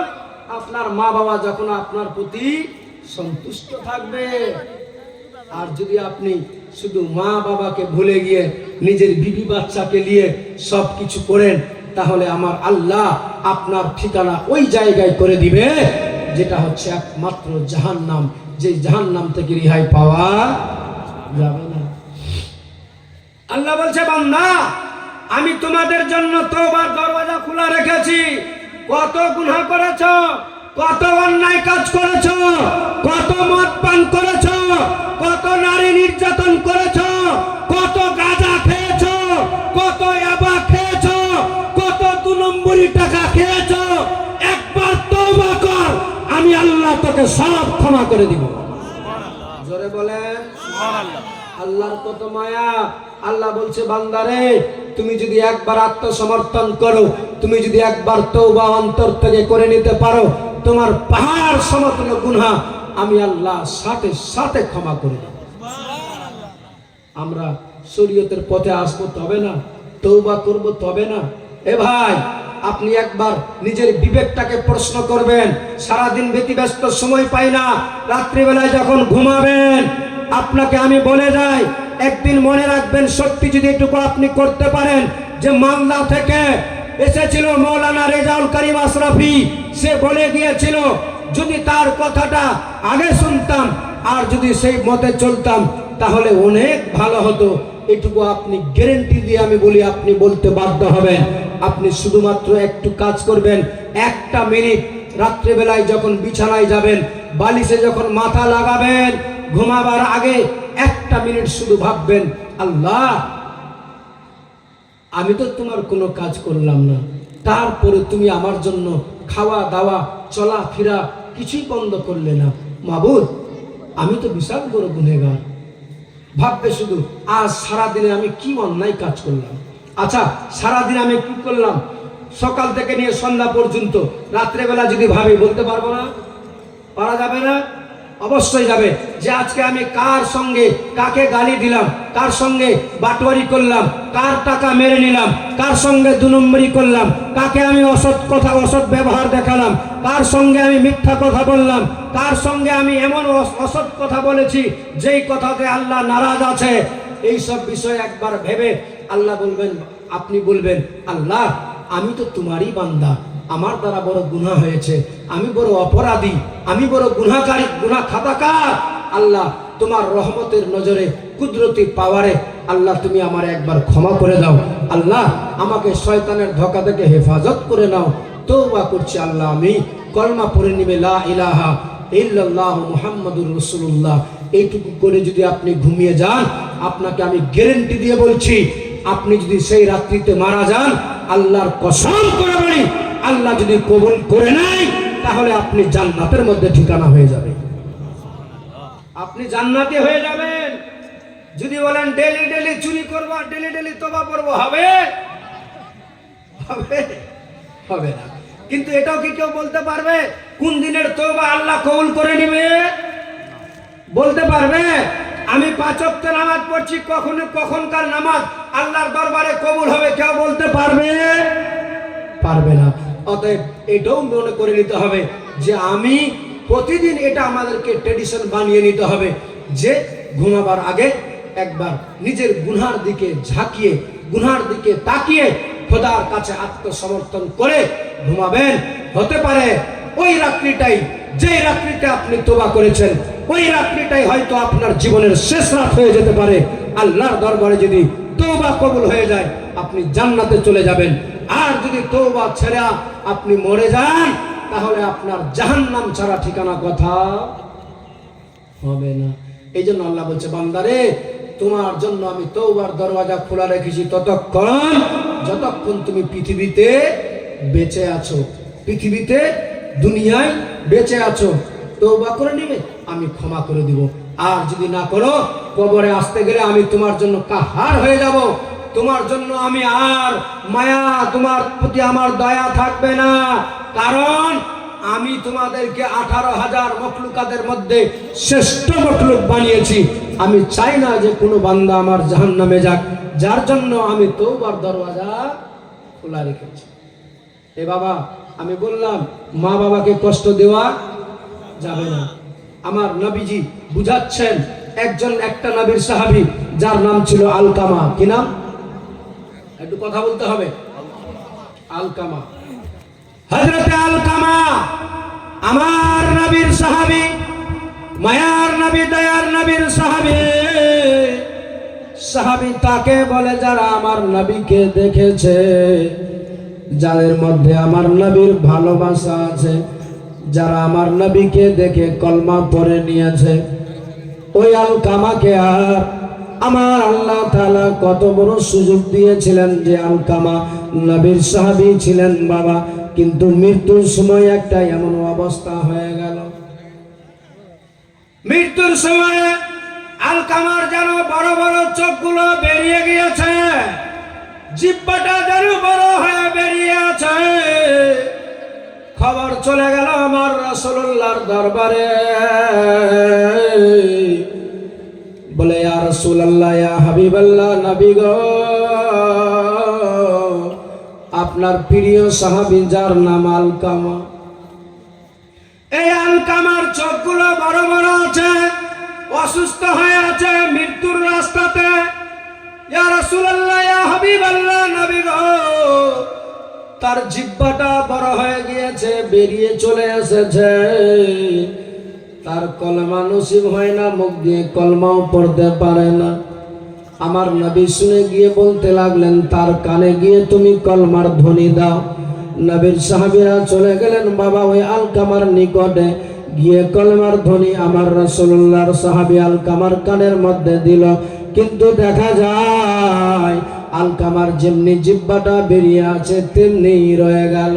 আপনার মা বাবা যখন আপনার প্রতি সন্তুষ্ট থাকবে। আর যদি আপনি শুধু মা বাবাকে ভুলে গিয়ে নিজের বিবি বাচ্চাকে নিয়ে সব কিছু করেন, তাহলে আমার আল্লাহ আপনার ঠিকানা ওই জায়গায় করে দিবে, যেটা হচ্ছে একমাত্র জাহান্নাম, যে জাহান্নাম থেকে রেহাই পাওয়া যাবে না। আল্লাহ বলছে, বান্দা, আমি তোমাদের জন্য তওবার দরওয়াজা খোলা রেখেছি। কত গুনাহ করেছো, কত অন্যায় কাজ করেছো, কত মদ পান করেছো, কত নারী নির্যাতন করেছো, কত গাঁজা খেয়েছো, কত ইয়াবা খেয়েছো, কত 2 নম্বরি টাকা খেয়েছো, একবার তওবা কর, আমি আল্লাহ তোকে সব ক্ষমা করে দিব। জোরে বলেন সুবহানাল্লাহ। আল্লাহর কত মায়া। আল্লাহ বলছে, বান্দারে, তুমি যদি একবার আত্মসমর্পণ করো, তুমি যদি একবার তওবা অন্তর থেকে করে নিতে পারো, তোমার পাহাড় সমতুল্য গুনাহ আমি আল্লাহ সাথে সাথে ক্ষমা করে দেব। আমরা শরীয়তের পথে আসবো তবে না, তওবা করব তবে না। এ ভাই, আপনি একবার নিজের বিবেকটাকে প্রশ্ন করবেন। সারাদিন ব্যতিব্যস্ত সময় পাই না, রাত্রিবেলায় যখন ঘুমাবেন, আপনাকে আমি বলে যাই, একদিন মনে রাখবেন, সত্যি যদি এটুকু আপনি করতে পারেন, যে মালদা থেকে এসেছিল মৌলানা রেজাউল করিম আশরাফি, সে বলে গিয়েছিল, যদি তার কথাটা আগে শুনতাম আর যদি সেই মতে চলতাম তাহলে অনেক ভালো হতো। এটুকু আপনি গ্যারেন্টি দিয়ে আমি বলি, আপনি বলতে বাধ্য হবেন। আপনি শুধুমাত্র একটু কাজ করবেন, 1 মিনিট রাত্রিবেলায় যখন বিছানায় যাবেন, বালিশে যখন মাথা লাগাবেন, ঘুমাবার আগে 1 মিনিট শুধু ভাববেন, আল্লাহ, আমি তো তোমার কোনো কাজ করলাম না, তারপরে তুমি আমার জন্য খাওয়া দাওয়া চলাফেরা কিছুই বন্ধ করলে না। মাবুদ, আমি তো বিশাল বড় গুনেহগার। ভাববে শুধু, আজ সারাদিনে আমি কি অন্যায় কাজ করলাম। আচ্ছা, সারাদিন আমি কি করলাম, সকাল থেকে নিয়ে সন্ধ্যা পর্যন্ত, রাত্রেবেলা যদি ভাবি, বলতে পারবো না? পারা যাবে না? অবশ্যই যাবে যে আজকে আমি কার সঙ্গে কাকে গালি দিলাম, কার সঙ্গে বাটোয়ারি করলাম, কার টাকা মেরে নিলাম, কার সঙ্গে 2 নম্বরি করলাম, কাকে আমি অসৎ কথা অসৎ ব্যবহার দেখালাম, কার সঙ্গে আমি মিথ্যা কথা বললাম, কার সঙ্গে আমি এমন অসৎ কথা বলেছি যেই কথাতে আল্লাহ নারাজ আছে। এই সব বিষয় একবার ভেবে আল্লাহ বলবেন, আপনি বলবেন আল্লাহ আমি তো তোমারই বান্দা, আমার দ্বারা বড় গুনাহ হয়েছে, আমি বড় অপরাধী, আমি বড় গুনাহকারী, গুনাহ খাতাকার। আল্লাহ তোমার রহমতের নজরে কুদরতি পাওয়ারে আল্লাহ তুমি আমার একবার ক্ষমা করে দাও। আল্লাহ আমাকে শয়তানের ধোঁকা থেকে হেফাজত করে নাও। তওবা করছি আল্লাহ, আমি কলমা পড়ে নিবে লা ইলাহা ইল্লাল্লাহ মুহাম্মাদুর রাসূলুল্লাহ। এইটুকু করে যদি আপনি ঘুমিয়ে যান, আপনাকে আমি গ্যারান্টি দিয়ে বলছি, আপনি যদি সেই রাত্রিতে মারা যান, আল্লাহর কসম করে বলি, আল্লাহ যদি কবুল করে নেয় তাহলে আপনি জান্নাতের মধ্যে ঠিকানা হয়ে যাবে, আপনি জান্নাতি হয়ে যাবেন। যদি বলেন ডেলি ডেলি চুরি করবো, ডেলি ডেলি তওবা করবো, হবে? হবে? হবে না। কিন্তু এটাও কি কেউ বলতে পারবে কোন দিনের তওবা আল্লাহ কবুল করে নেবে? বলতে পারবে? আমি 5 ওয়াক্ত নামাজ পড়ছি, কখনকার নামাজ আল্লাহর দরবারে কবুল হবে, কেউ বলতে পারবে? পারবে না। অতএব এটাও মনে করে নিতে হবে যে আমি প্রতিদিন, এটা আমাদেরকে ট্রেডিশন বানিয়ে নিতে হবে যে ঘুমাবার আগে একবার নিজের গুনার দিকে ঝাঁকিয়ে, গুনার দিকে তাকিয়ে খোদার কাছে আত্মসমর্পণ করে ঘুমাবেন। হতে পারে ওই রাত্রিটাই, যে রাত্রিতে আপনি তওবা করেছেন, ওই রাত্রিটাই হয়তো আপনার জীবনের শেষ রাত হয়ে যেতে পারে। আল্লাহর দরবারে যদি তওবা কবুল হয়ে যায়, আপনি জান্নাতে চলে যাবেন। আর যদি তওবা ছেড়ে আপনি মরে যান, তাহলে আপনার জাহান্নাম ছাড়া ঠিকানা কথা হবে না। এই জন্য আল্লাহ বলছে, বান্দারে তোমার জন্য আমি তওবার দরওয়াজা খোলা রেখেছি ততক্ষণ যতক্ষণ তুমি পৃথিবীতে বেঁচে আছো, পৃথিবীতে দুনিয়ায় বেঁচে আছো। তওবা করে নিবে, আমি ক্ষমা করে দিব। আর যদি না করো, কবরে আসতে গেলে আমি তোমার জন্য কাহার হয়ে যাব, তোমার জন্য আমি আর মায়া, তোমার প্রতি আমার দয়া থাকবে না। কারণ আমি তোমাদেরকে 18,000 মখলুকাতের মধ্যে শ্রেষ্ঠ মখলুক বানিয়েছি। আমি চাই না যে কোনো বান্দা আমার জাহান্নামে যাক, যার জন্য আমি তওবার দরওয়াজা খোলা রেখেছি। এ বাবা, আমি বললাম মা বাবাকে কষ্ট দেওয়া যাবে না। আমার নবীজি বুঝাচ্ছেন, একটা নবীর সাহাবী যার নাম ছিল আলকামা। কি নাম? একটু কথা বলতে হবে। আলকামা, হযরতে আলকামা আমার নবীর সাহাবী, মায়ার নবী, দয়ার নবীর সাহাবী তাকে বলে যারা আমার নবীকে দেখেছে, যাদের মধ্যে আমার নবীর ভালোবাসা আছে, যারা আমার নবীকে দেখে কলমা পড়ে নিয়েছে, ওই আলকামাকে আর আমার আল্লাহ তাআলা কত বড় সুযোগ দিয়েছিলেন যে আলকামা নবীর সাহাবী ছিলেন বাবা, কিন্তু মৃত্যুর সময় একটা এমন অবস্থা হয়ে গেল, মৃত্যুর সময় আলকামার যেন বড় বড় চোখগুলো বেরিয়ে গিয়েছে, জিহ্বাটা যেন বড় হয়ে বেরিয়ে আছে। খবর চলে গেল আমার রাসূলুল্লাহর দরবারে, বলে ইয়া রাসূলুল্লাহ, ইয়া হাবিবাল্লাহ, নবী গো, আপনার প্রিয় সাহাবী যার নাম আলকামা, এই আলকামার চোখগুলো বড় বড় আছে, অসুস্থ হয়ে আছে, মৃত্যুর রাস্তাতে। ইয়া রাসূলুল্লাহ, ইয়া হাবিবাল্লাহ, নবী গো, তার জিহ্বাটা বড় হয়ে গিয়েছে, বেরিয়ে চলে এসেছে, তার কলমা নসিব হয় না, মুখ দিয়ে কলমাও পড়তে পারে না। আমার নবী শুনে গিয়ে বলতে লাগলেন, তার কানে গিয়ে তুমি কলমার ধ্বনি দাও। নবীর সাহাবীরা চলে গেলেন বাবা ওই আলকামার নিকটে, গিয়ে কলমার ধ্বনি আমার রাসূলুল্লাহর সাহাবী আলকামার কানের মধ্যে দিল। কিন্তু দেখা যায় আলকামার যেমনি জিহ্বাটা বেরিয়ে আছে তেমনি রয়ে গেল।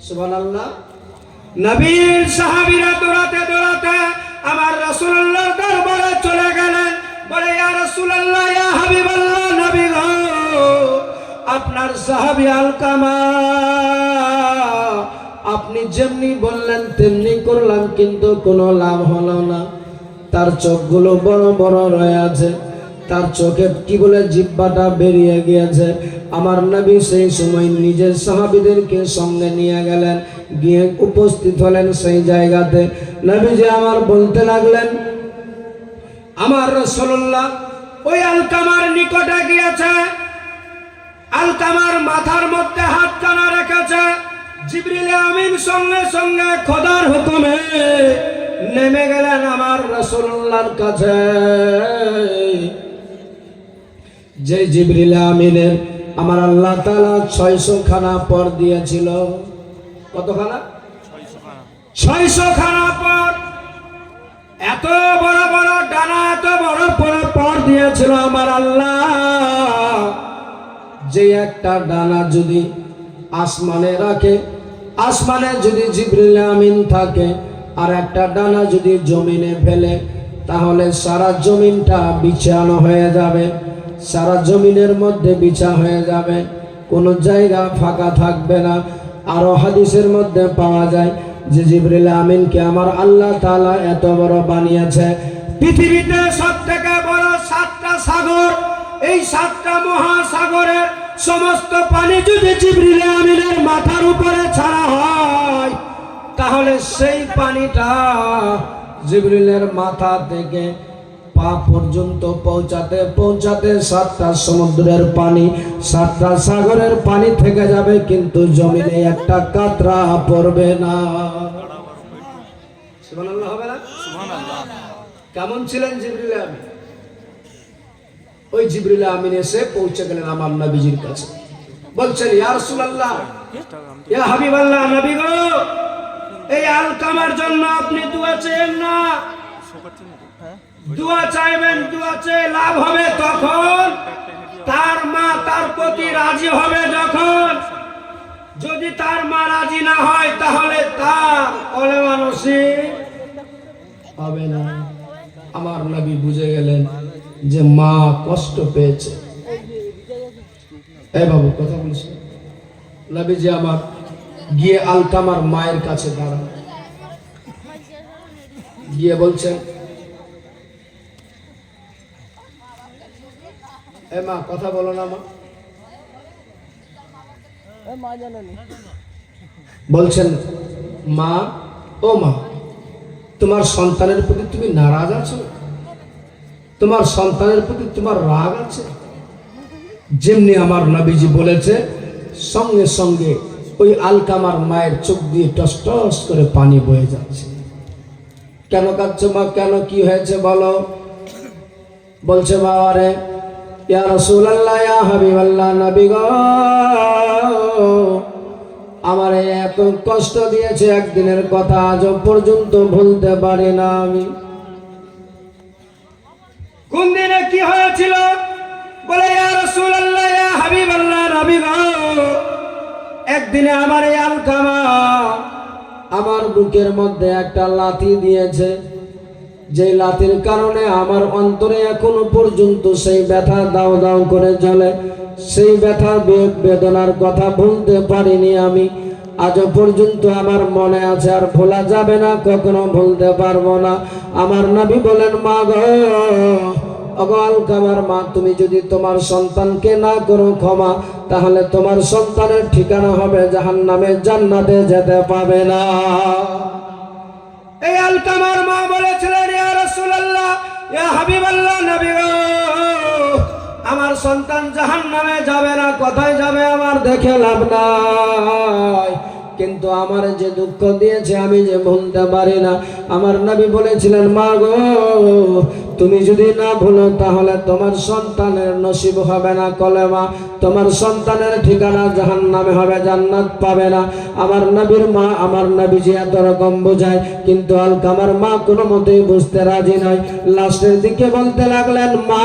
সুবহানাল্লাহ। নবীর সাহাবীরা দৌড়াতে দৌড়াতে আমার রাসূলুল্লাহর দরবারে চলে গেলেন, বলে ইয়া রাসূলুল্লাহ, ইয়া হাবিবাল্লাহ, নবী গো, আপনার সাহাবী আলকামা আপনি যেমনি বললেন তেমনি করলাম, কিন্তু কোনো লাভ হলো না। তার চোখগুলো বড় বড় রয়ে আছে, তার চোখে কি বলে জিহ্বাটা বেরিয়ে গিয়েছে। আমার নবী সেই সময় নিজের সাহাবীদেরকে সঙ্গে নিয়ে গেলেন, গিয়ে উপস্থিত হলেন সেই জায়গাতে। নবীজি আমার বলতে লাগলেন, আমার রাসূলুল্লাহ ওই আলকামার নিকটে গিয়েছে, আলকামার মাথার মধ্যে হাতখানা রেখেছে। জিবরিল আমিন সঙ্গে সঙ্গে খোদার হুকুমে নেমে গেলেন আমার রাসূলুল্লাহর কাছে। যে জিবরিল আমিনের আমার আল্লাহ তাআলা 600 খানা পর দিয়েছিল। কতখানা? 600 খানা পর। এত বড় বড় ডানা, এত বড় বড় পর দিয়েছিল আমার আল্লাহ। যে একটা ডানা যদি আসমানে রাখে, আসমানে যদি জিবরিল আমিন থাকে, আর একটা ডানা যদি জমিনে ফেলে, তাহলে সারা জমিনটা বিছানো হয়ে যাবে, সারা জমিনের মধ্যে বিছা হয়ে যাবে, কোনো জায়গা ফাঁকা থাকবে না। আরো হাদিসের মধ্যে পাওয়া যায় যে জিবরিল আমিনকে আমার আল্লাহ তাআলা এত বড় বানিয়েছে, পৃথিবীতে সবথেকে বড় 7টা সাগর, এই 7টা মহাসাগরের সমস্ত পানি যদি জিবরিল আমিনের মাথার উপরে ছাড়া হয়, তাহলে সেই পানিটা জিবরিলের মাথা থেকে পা পর্যন্ত পৌঁছাতে পৌঁছাতে 7টা সমুদ্রের পানি, 7টা সাগরের পানি থেকে যাবে, কিন্তু জমিনে একটা কাতরা পড়বে না। সুবহানাল্লাহ হবে না? সুবহানাল্লাহ। কেমন ছিলেন জিবরিল আমিন? ওই জিবরিল আমিন এসে পৌঁছে গেলেন আমার নবীজির কাছে, বলছেন, ইয়া রাসূলুল্লাহ, ইয়া হাবিবাল্লাহ, নবী গো, এই আলকামার জন্য আপনি দোয়া চাইবেন না। দোয়া চাইবেন, দোয়া চেয়ে লাভ হবে তখন তার মা তার প্রতি রাজি হবে যখন। যদি তার মা রাজি না হয়, তাহলে তার কলেমা নসিব হবে না। আমার নবী বুঝে গেলেন যে মা কষ্ট পেয়েছে। এই বাবু কথা বলছে, নবীজি আমার গিয়ে আলকামার মায়ের কাছে দাঁড়ান, গিয়ে বলছেন, এ মা কথা বলো না মা। বলছেন, মা, ও মা, তোমার সন্তানের প্রতি তুমি নারাজ আছো? তোমার সন্তানের প্রতি তোমার রাগ আছে? যেমনি আমার নবীজি বলেছে, সঙ্গে সঙ্গে ওই আলকামার মায়ের চোখ দিয়ে টস টস করে পানি বয়ে যাচ্ছে। কেন কাঁদছো মা, কেন, কি হয়েছে বলো? বলছে, বাবা রে, ইয়া রাসূলুল্লাহ, ইয়া হাবিবাল্লাহ, নবী গো, আমার এত কষ্ট দিয়েছে, একদিনের কথা আজও পর্যন্ত ভুলতে পারি না আমি। কোন দিনে কি হয়েছিল? বলে, ইয়া রাসূলুল্লাহ, ইয়া হাবিবাল্লাহ, নবী গো, একদিনে আমার এই আলকামা আমার বুকের মধ্যে একটা লাথি দিয়েছে, যে লাথির কারণে আমার অন্তরে এখনো পর্যন্ত সেই ব্যথা দাও দাও করে জ্বলে। সেই ব্যথা বেদনার কথা ভুলতে পারিনি আমি, আজও পর্যন্ত আমার মনে আছে, আর ভোলা যাবে না, কখনো ভুলতে পারবো না। আমার নবী বলেন, মা গো, ওগো আলকামার মা, তুমি যদি তোমার সন্তানকে না করো ক্ষমা, তাহলে তোমার সন্তানের ঠিকানা হবে জাহান্নামে, জান্নাতে যেতে পাবে না। এই আলকামার মা বলেছিলেন, ইয়া রাসূলুল্লাহ, ইয়া হাবিবাল্লাহ, নবী গো, আমার সন্তান জাহান্নামে যাবে না, কোথায় যাবে আমার দেখে লাভ নাই, কিন্তু আমার যে দুঃখ দিয়েছে আমি যে ভুলতে পারি না। আমার নবী বলেছিলেন, মা গো, তুমি যদি না ভুলো, তাহলে তোমার সন্তানের নসিব হবে না কলেমা, তোমার সন্তানের ঠিকানা জাহান্নামে হবে, জান্নাত পাবে না। আমার নবীর মা, আমার নবীজি এত রকম বোঝায়, কিন্তু আলকামার মা কোনো মতেই বুঝতে রাজি নয়। লাস্টের দিকে বলতে লাগলেন, মা,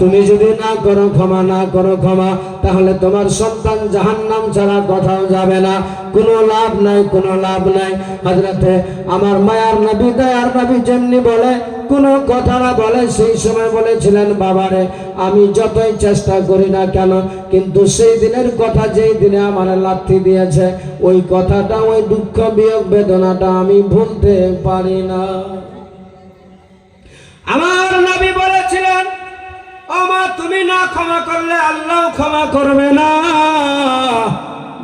তুমি যদি না করো ক্ষমা, না করো ক্ষমা, তাহলে তোমার সন্তান জাহান্নাম ছাড়া কোথাও যাবে না, কোনো লাভ নাই, কোনো লাভ নাই। হযরতে আমার মায়ার নবী, দয়ার নবী যেমনি বলে, কোনো কথা না বলে সেই সময় বলেছিলেন, বাবারে আমি যতই চেষ্টা করি না কেন, কিন্তু সেই দিনের কথা, যেই দিনে আমার লাথি দিয়েছে, ওই কথাটা, ওই দুঃখ বিয়োগ বেদনাটা আমি ভুলতে পারি না। আমার নবী বলেছিলেন, ও মা, তুমি না ক্ষমা করলে আল্লাহ ক্ষমা করবে না।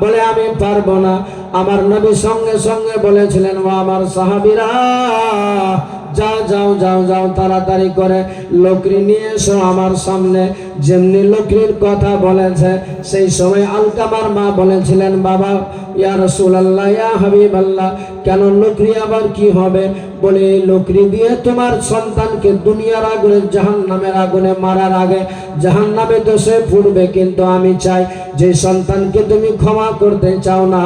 বলে আমি পারবো না। আমার নবী সঙ্গে সঙ্গে বলেছিলেন, ও আমার সাহাবীরা, যাও যাও যাও যাও, তাড়াতাড়ি করে লকড়ি নিয়ে এসো আমার সামনে। যেমনি লকড়ির কথা বলেছে, সেই সময় আলকামার মা বলেছিলেন, বাবা, ইয়া রাসূলুল্লাহ, ইয়া হাবিবাল্লাহ, কেন লকড়ি আবার কি হবে? বলে এই লকড়ি দিয়ে তোমার সন্তানকে দুনিয়ার আগুনে, জাহান্নামের আগুনে মারার আগে জাহান্নামে তো সে পুড়বে, কিন্তু আমি চাই যে সন্তানকে তুমি ক্ষমা করতে চাও না,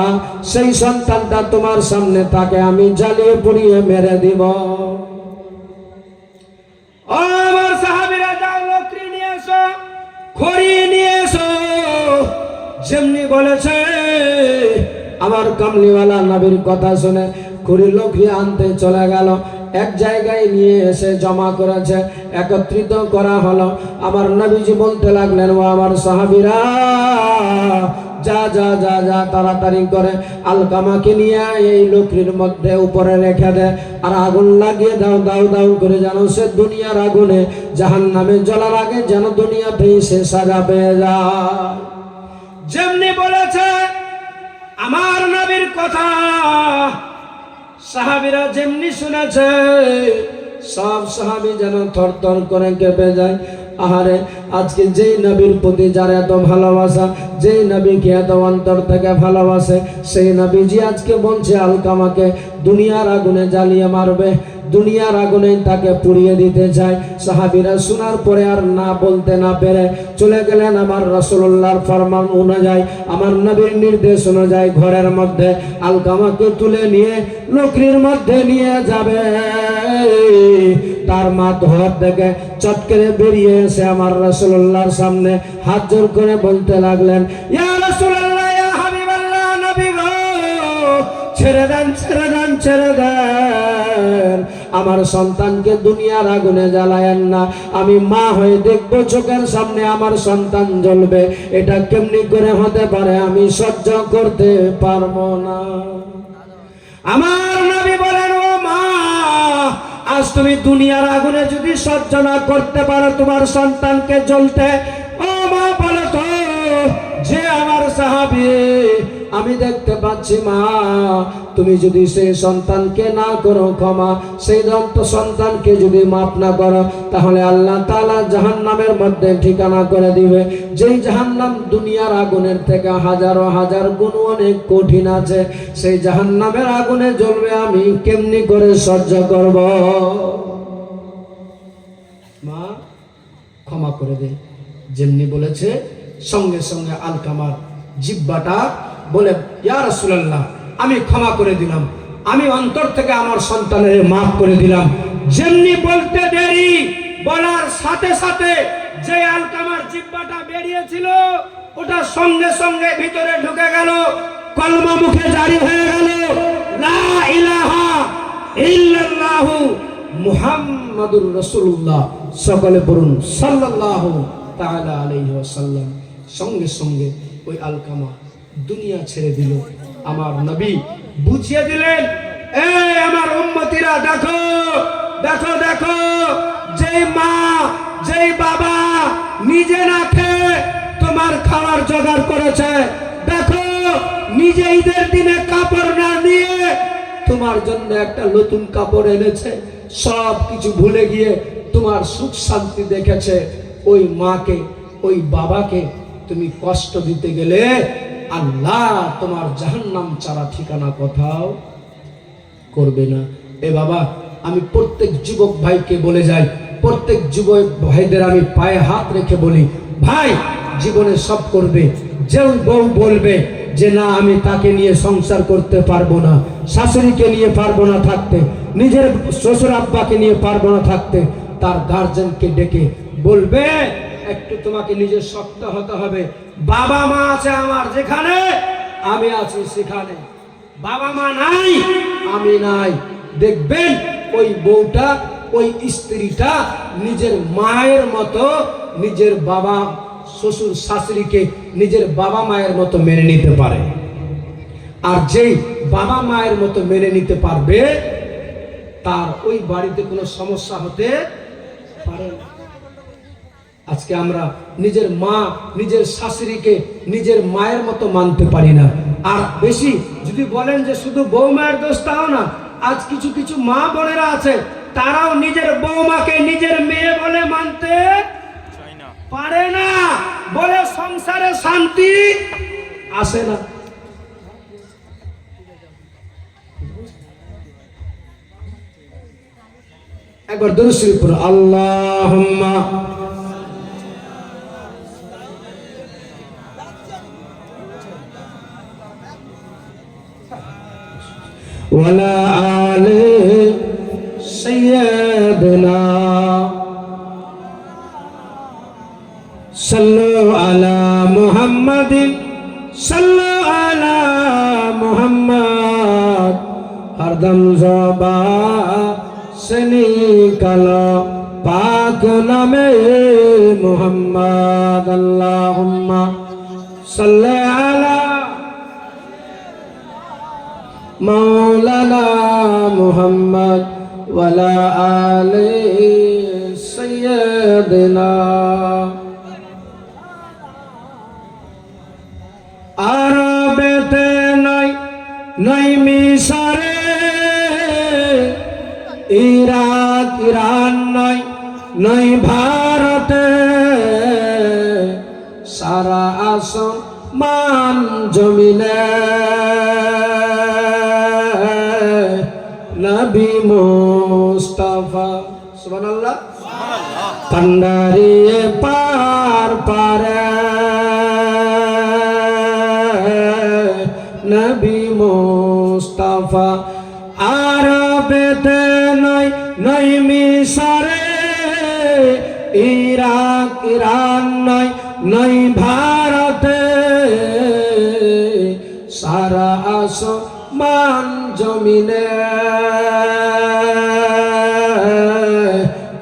সেই সন্তানটা তোমার সামনে তাকে আমি জ্বালিয়ে পুড়িয়ে মেরে দিব। ও আমার সাহাবীরা, যাও লকড়ি নিয়ে এসো, খড়ি নিয়ে এসো। যেমনি বলেছে, আমার কামলিওয়ালা নবীর কথা শুনে খড়ি লকড়ি আনতে চলে গেল। এক জায়গায় নিয়ে এসে জমা করেছে, একত্রিত করা হলো। আমার নবীজি বলতে লাগলেন, ও আমার সাহাবীরা, যা যা যা যা, তাড়াতাড়ি করে আলকামাকে নিয়ে এই লকড়ির মধ্যে উপরে রেখে দে, আর আগুন লাগিয়ে দাও, দাও দাও করে, যেন সে দুনিয়ার আগুনে জাহান্নামে জ্বলার আগে যেন দুনিয়াতেই সে সাজা পেয়ে যায়। যেমনি বলেছে আমার নবীর কথা, সাহাবীরা যেমনি শুনেছে, সব সাহাবী যেন থরথর করে কেঁপে যায়। আহারে, আজকে যেই নবীর প্রতি যার এত ভালোবাসা, যেই নবীকে এত অন্তর থেকে ভালোবাসে, সেই নবীজি আজকে বলছে আলকামাকে দুনিয়ার আগুনে জ্বালিয়ে মারবে, দুনিয়ার আগুনে তাকে পুড়িয়ে দিতে চায়। সাহাবীরা শোনার পরে আর না বলতে না পেরে চলে গেলেন আমার রাসূলুল্লাহর ফরমান অনুযায়ী, আমার নবীর নির্দেশ অনুযায়ী ঘরের মধ্যে আলকামাকে তুলে নিয়ে লকড়ির মধ্যে নিয়ে যাবে। তার মা ধর থেকে চটকেরে বেরিয়ে এসে আমার রাসূলুল্লাহর সামনে হাত জোর করে বলতে লাগলেন, ইয়া রাসূলুল্লাহ, ইয়া হাবিবাল্লাহ, নবী গো, ছেড়ে দেন, ছেড়ে দেন, ছেড়ে দেন, আমার সন্তানকে দুনিয়ার আগুনে জ্বালায়েন না। আমি মা হয়ে দেখবো চোখের সামনে আমার সন্তান জ্বলবে, এটা কেমনি করে হতে পারে? আমি সহ্য করতে পারবো না। আমার নবী বলেন, ও মা, আজ তুমি দুনিয়ার আগুনে যদি সহ্য না করতে পারো তোমার সন্তানকে জ্বলতে, ও মা, বলো তো যে আমার সাহাবী, আমি দেখতে পাচ্ছি মা, তুমি যদি সেই সন্তানকে না করো ক্ষমা, সেই সন্তানকে যদি মাফ না করো, তাহলে আল্লাহ তাআলা জাহান্নামের মধ্যে ঠিকানা করে দিবে। যেই জাহান্নাম দুনিয়ার আগুনের থেকে হাজারো হাজার গুণ অনেক কঠিন আছে, সেই জাহান্নামের আগুনে জ্বলবে, আমি কেমনি করে সহ্য করব? মা, ক্ষমা করে দে। যেমনি বলেছে, সঙ্গে সঙ্গে আলকামার জিহ্বাটা বলে, ইয়া রাসূলুল্লাহ, আমি ক্ষমা করে দিলাম, আমি অন্তর থেকে আমার সন্তানের মাফ করে দিলাম। যেমনি বলতে দেরি, বলার সাথে সাথে যে আলকামার জিহ্বাটা বেরিয়েছিল, ওটা সঙ্গে সঙ্গে ভিতরে ঢুকে গেল, কলমা মুখে জারি হয়ে গেল, লা ইলাহা ইল্লাল্লাহু মুহাম্মাদুর রাসূলুল্লাহ। সকলে পড়ুন সাল্লাল্লাহু তাআলা আলাইহি ওয়াসাল্লাম। সঙ্গে সঙ্গে ওই আলকামা দুনিয়া ছেড়ে দিল। আমার নবী বুঝিয়ে দিলেন, এই আমার উম্মতিরা, দেখো দেখো দেখো, যেই মা, যেই বাবা নিজে না খেয়ে তোমার খাওয়ার জোগাড় করেছে, দেখো নিজে ঈদের দিনে কাপড় না নিয়ে তোমার জন্য একটা নতুন কাপড় এনেছে, সব কিছু ভুলে গিয়ে তোমার সুখ শান্তি দেখেছে, ওই মাকে, ওই বাবাকে তুমি কষ্ট দিতে গেলে আল্লাহ তোমার জাহান্নাম ছাড়া ঠিকানা কোথাও করবে না। এ বাবা, আমি প্রত্যেক যুবক ভাইকে বলে যাই, প্রত্যেক যুবক ভাইদের আমি পায়ে হাত রেখে বলি, ভাই জীবনে সব করবে, যে বউ বলবে যে না আমি তাকে নিয়ে সংসার করতে পারবো না, শাশুড়িকে নিয়ে পারবো না থাকতে, নিজের শ্বশুর আব্বাকে নিয়ে পারবো না থাকতে, তার গার্জেনকে ডেকে বলবে, একটু তোমাকে নিজে শক্ত হতে হবে। বাবা মা আছে আমার যেখানে, আমি আছি সেখানে, বাবা মা নাই, আমি নাই। দেখবেন ওই বউটা ওই স্ত্রীটা নিজের মায়ের মতো নিজের বাবা শ্বশুর শাশুড়িকে নিজের বাবা মায়ের মতো মেনে নিতে পারে। আর যেই বাবা মায়ের মতো মেনে নিতে পারবে তার ওই বাড়িতে কোনো সমস্যা হতে পারে না। আজকে আমরা নিজের মা নিজের শাশুড়িকে নিজের মায়ের মতো মানতে পারি না। আর বেশি যদি বলেন যে শুধু বৌমায়ের দোষ, তাও না, আজ কিছু কিছু মা বোনেরা আছে তারাও নিজের বৌমাকে নিজের মেয়ে বলে মানতে পারে না, বলে সংসারে শান্তি আসে না। একবার দুরূদ শরীফ পড়ো, আল্লাহুম্মা ওয়ালা আলে সাইয়্যিদিনা সাল্লু আলা মুহাম্মাদিন সাল্লু আলা মুহাম্মাদ। হরদম জবা से निकलो पाक नामे मुहम्मद। अल्लाहुम्मा सल्ले अला मौलाना मुहम्मद वला आले सय्यदना। आरबेते নাই মিশরে, ইরাক ইরান নাই ভারতে, সারা আসমান জমিনে নবী মুস্তাফা সুবহানাল্লাহ কান্ডারিয়ে পার পারে নবী মুস্তাফা। আরবেতে নাই মিশরে, ইরাক ইরান নাই ভারতে, সারা আসমান জমিনে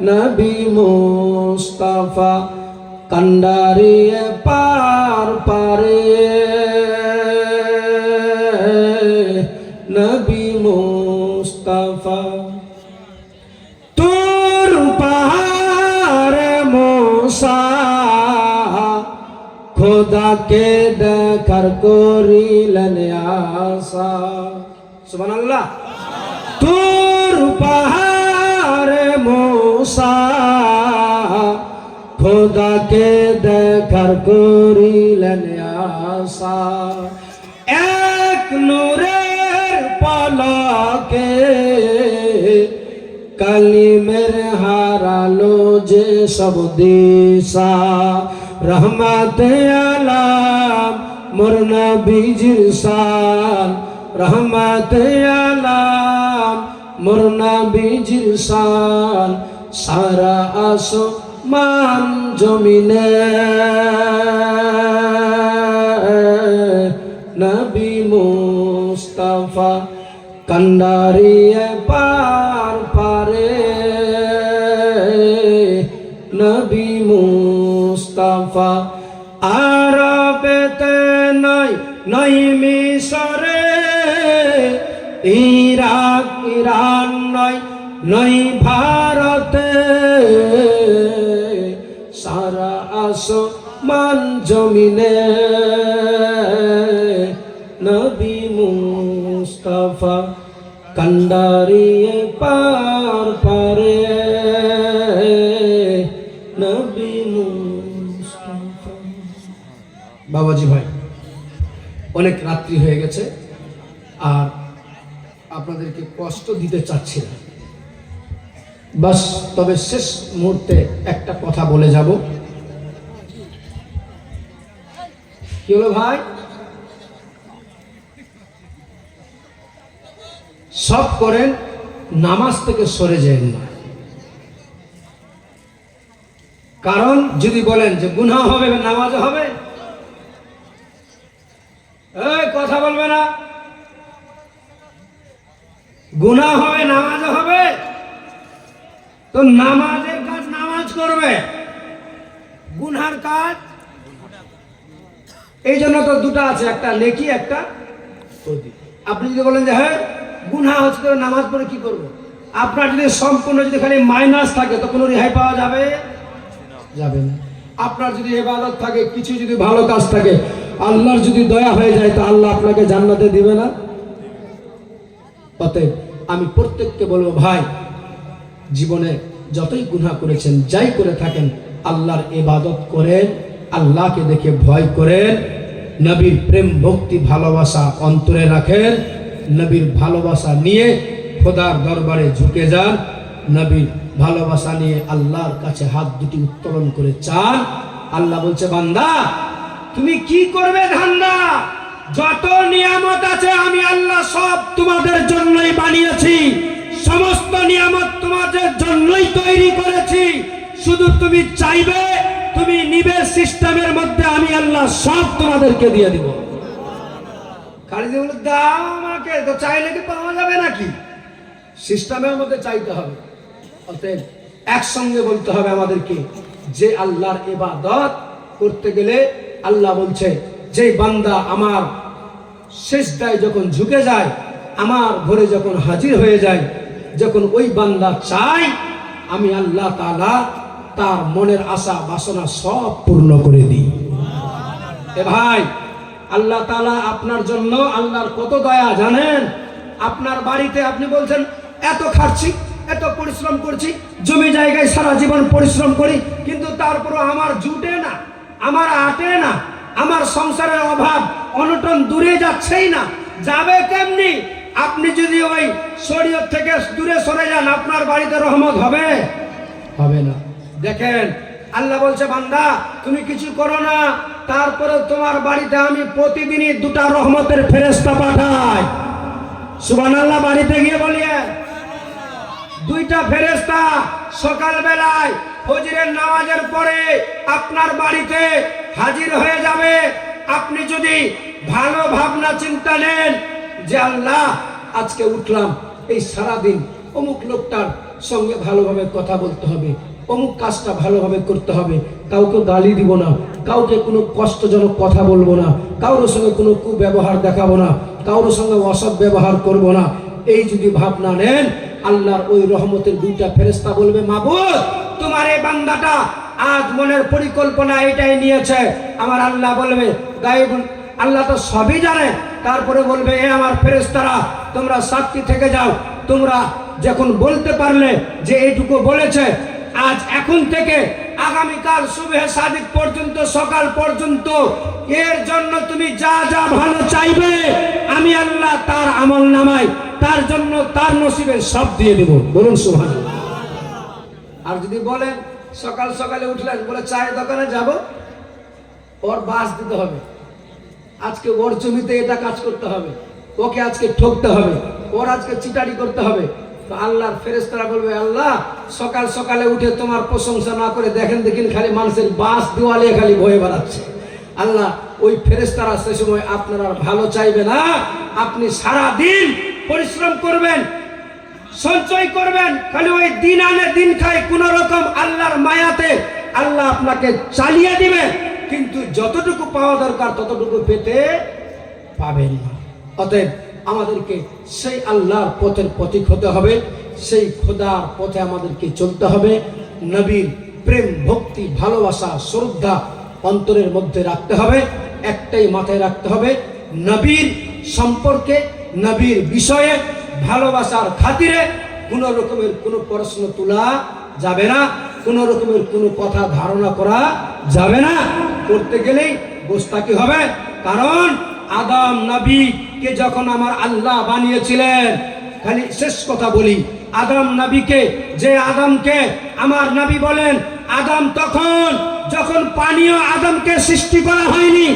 নবী মুস্তাফা কান্ডারিয়ে পার পারে নবী মুস্তাফা। তোর পাহাড়ে মুসা খোদাকে দেখার করিলেন আশা সুবহানাল্লাহ। তোর পাহাড়ে মুসা খোদাকে দেখার করিলেন আশা। এক নূরের পলকে কালিমের হারালো যে সব দিশা, রহমতে আলাম মোর নবীজির শান, রহমতে আলাম মোর নবীজির শান, সারা আসমান জমিনে নবী মুস্তাফা কান্ডারিয়ে পার পারে নবী মুস্তাফা। আরবেতে নাই মিশরে, ইরাক ইরান নাই ভারতে, সারা আসমান জমিনে নবী মুস্তাফা কান্ডারিয়ে পার পারে নবী মুস্তাফা। বাবাজি ভাই, অনেক রাত্রি হয়ে গেছে আর আপনাদেরকে কষ্ট দিতে চাচ্ছি না, বাস তবে শেষ মুহূর্তে একটা কথা বলে যাব। কি হলো ভাই? সব করেন, নামাজ থেকে সরে যান না। কারণ যদি বলেন যে গুনাহ হবে নামাজ হবে, এই কথা বলবে না, গুনাহ হবে নামাজ হবে, তো নামাজের কাজ নামাজ করবে, গুনহার কাজ এই জন্য তো দুটো আছে, একটা নেকি একটা ক্ষতি। আপনি যদি বলেন যে হ্যাঁ গুনহা হচ্ছে তো নামাজ পড়ে কি করব, আপনার যদি সম্পূর্ণ যদি খালি মাইনাস থাকে তো কোনো রেহাই পাওয়া যাবে যাবে না। আপনার যদি ইবাদত থাকে, কিছু যদি ভালো কাজ থাকে, আল্লাহর যদি দয়া হয়ে যায় তো আল্লাহ আপনাকে জান্নাতে দিবে না? অতএব আমি প্রত্যেককে বলবো ভাই, জীবনে যতই গুনাহ করেছেন, যাই করে থাকেন, আল্লাহর ইবাদত করেন, আল্লাহকে দেখে ভয় করেন, নবীর প্রেম ভক্তি ভালোবাসা অন্তরে রাখেন, নবীর ভালোবাসা নিয়ে খোদার দরবারে ঝুঁকে যান, নবীর ভালোবাসা নিয়ে আল্লাহর কাছে হাত দুটি উত্তোলন করে চান। আল্লাহ বলছে বান্দা তুমি কি করবে ধান্দা, যত নিয়ামত আছে আমি আল্লাহ সব তোমাদের জন্যই বানিয়েছি, সমস্ত নিয়ামত তোমাদের জন্যই তৈরি করেছি, শুধু তুমি চাইবে, তুমি নিবে, সিস্টেমের মধ্যে আমি আল্লাহ সব তোমাদেরকে দিয়ে দিব। খালি যে বলে দাও আমাকে, তো চাইলে কি পাওয়া যাবে নাকি? সিস্টেমের মধ্যে চাইতে হবে। অতএব একসঙ্গে বলতে হবে আমাদেরকে যে আল্লাহর ইবাদত করতে গেলে আল্লাহ বলছে যে বান্দা আমার সিজদায় যখন ঝুঁকে যায়, আমার ঘরে যখন হাজির হয়ে যায়, যখন ওই বান্দা চাই, আমি আল্লাহ তাআলা তার মনের আশা বাসনা সব পূর্ণ করে দিই। এ ভাই, আল্লাহ তাআলা আপনার জন্য, আল্লাহর কত দয়া জানেন? আপনার বাড়িতে আপনি বলছেন এত খাচ্ছি, এত পরিশ্রম করছি, জমি জায়গায় সারা জীবন পরিশ্রম করি, কিন্তু তারপরও আমার জুটে না, আমার আটে না, আমার সংসারের অভাব অনটন দূরে যাচ্ছেই না, যাবে কেমনি? আপনি যদি ওই শরীয়ত থেকে দূরে সরে যান, আপনার বাড়িতে রহমত হবে? হবে না। দেখেন আল্লাহ বলছে বান্দা তুমি কিছু করো না, তারপরে তোমার বাড়িতে আমি প্রতিদিনই দুটা রহমতের ফেরেশতা পাঠাই। সুবহানাল্লাহ। বাড়িতে গিয়ে বলিয়ে দুইটা ফেরেশতা সকাল বেলায় ফজরের নামাজের পরে আপনার বাড়িতে হাজির হয়ে যাবে। আপনি যদি ভালো ভাবনা চিন্তা নেন যে আল্লাহ আজকে উঠলাম, এই সারাদিন অমুক লোকটার সঙ্গে ভালোভাবে কথা বলতে হবে, অমুক কাজটা ভালোভাবে করতে হবে, কাউকে গালি দিব না, কাউকে কোনো কষ্টজনক কথা বলবো না, কারোর সঙ্গে কোনো কুব্যবহার দেখাবো না, কারোর সঙ্গে অসৎ ব্যবহার করব না, এই যদি ভাবনা নেন, আল্লাহর ওই রহমতের দুইটা ফেরেশতা বলবে মাবুদ তোমার এই বান্দাটা আজ মনের পরিকল্পনা এটাই নিয়েছে। আমার আল্লাহ বলবে গায়েব, আল্লাহ তো সবই জানে, তারপরে বলবে এ আমার ফেরেশতারা তোমরা সাক্ষী থেকে যাও, তোমরা যখন বলতে পারলে যে এইটুকু বলেছে, আজ এখন থেকে আগামীকাল সুবহে সাদিক পর্যন্ত, সকাল পর্যন্ত এর জন্য তুমি যা যা ভালো চাইবে আমি আল্লাহ তার আমল নামায়, তার জন্য তার নসিবে সব দিয়ে দেব। বলুন সুবহানাল্লাহ। আর যদি বলেন সকাল সকালে উঠলেন, বলে চায়ের দোকানে যাব, ওর বাস দিতে হবে, আজকে ওর জমিতে এটা কাজ করতে হবে, ওকে আজকে ঠকতে হবে, ওর আজকে চিটারি করতে হবে, তো আল্লাহর ফেরেশতারা বলবে আল্লাহ সকাল সকালে উঠে তোমার প্রশংসা না করে দেখেন দেখিন খালি মানুষের বাস দেওয়ালে খালি ভয়ে বেড়াচ্ছে। আল্লাহ ওই ফেরেশতারা সে সময় আপনার আর ভালো চাইবে না, আপনি সারা দিন পরিশ্রম করবেন, সঞ্চয় করবেন, খালি ওই দিন আনে দিন খায় কোন রকম আল্লাহর মায়াতে আল্লাহ আপনাকে চালিয়ে দিবে, কিন্তু যতটুকু পাওয়া দরকার ততটুকু পেতে পাবেন না। অতএব আমাদেরকে সেই আল্লাহর পথের পথিক হতে হবে, সেই খোদার পথে আমাদেরকে চলতে হবে, নবীর প্রেম ভক্তি ভালোবাসা শ্রদ্ধা অন্তরের মধ্যে রাখতে হবে, একটাই মাথায় রাখতে হবে, নবীর সম্পর্কে নবীর বিষয়ে ভালোবাসার খাতিরে কোনো রকমের কোনো প্রশ্ন তোলা যাবে না, কোনো রকমের কোনো কথা ধারণা করা যাবে না, করতে গেলেই গোস্তাকি হবে। কারণ আদম নবীকে যখন আমার আল্লাহ বানিয়েছিলেন, খালি শেষ কথা বলি, আদম নবীকে, যে আদমকে আমার নবী বলেন, আদম তখন যখন পানীয় আদমকে সৃষ্টি করা হয়নি,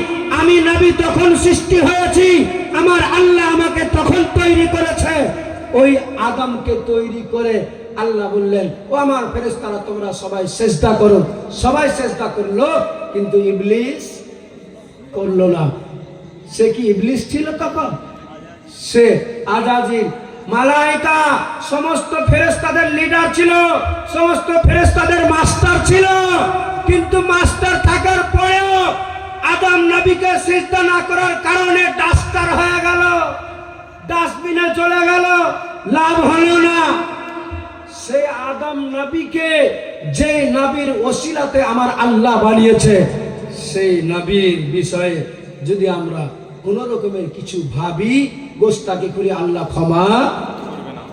আমি নবী তখন সৃষ্টি হয়েছি, আমার আল্লাহ আমাকে তখন তৈরি করেছে। ওই আদমকে তৈরি করে আল্লাহ বললেন ও আমার ফেরেশতারা তোমরা সবাই সিজদা করো, সবাই সিজদা করলো, কিন্তু ইবলিস করলো না। সে কি ইবলিস ছিল তখন? সে আজাজিল মালাইকা সমস্ত ফেরেশতাদের লিডার ছিল, সমস্ত ফেরেশতাদের মাস্টার ছিল, কিন্তু মাস্টার থাকার পরেও আদম নবীকে সিজদা না করার কারণে ডাস্টার হয়ে গেল, ডাস্টবিনে চলে গেল, লাভ হলো না। সেই আদম নবীকে যে নবীর ওসিলাতে আমার আল্লাহ বানিয়েছে, সেই নবীর বিষয়ে যদি আমরা কোন রকমের কিছু ভাবি, গোস্তাকে করে আল্লাহ ক্ষমা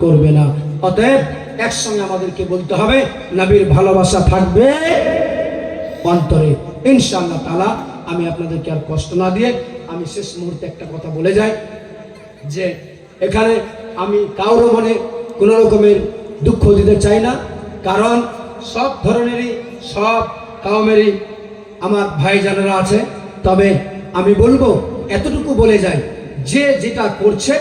করবে না। অতএব একসঙ্গে আমাদেরকে বলতে হবে, নবীর ভালোবাসা থাকবে অন্তরে ইনশাআল্লাহ তাআলা। আমি আপনাদেরকে আর কষ্ট না দিয়ে আমি শেষ মুহূর্তে একটা কথা বলে যাই, যে এখানে আমি কারো মনে কোনো রকমের দুঃখ দিতে চাই না, কারণ সব ধরনেরই সব কওমেরই আমার ভাইজানেরা আছে। তবে আমি বলবো, এতটুকু বলে যাই, যে যেটা করছে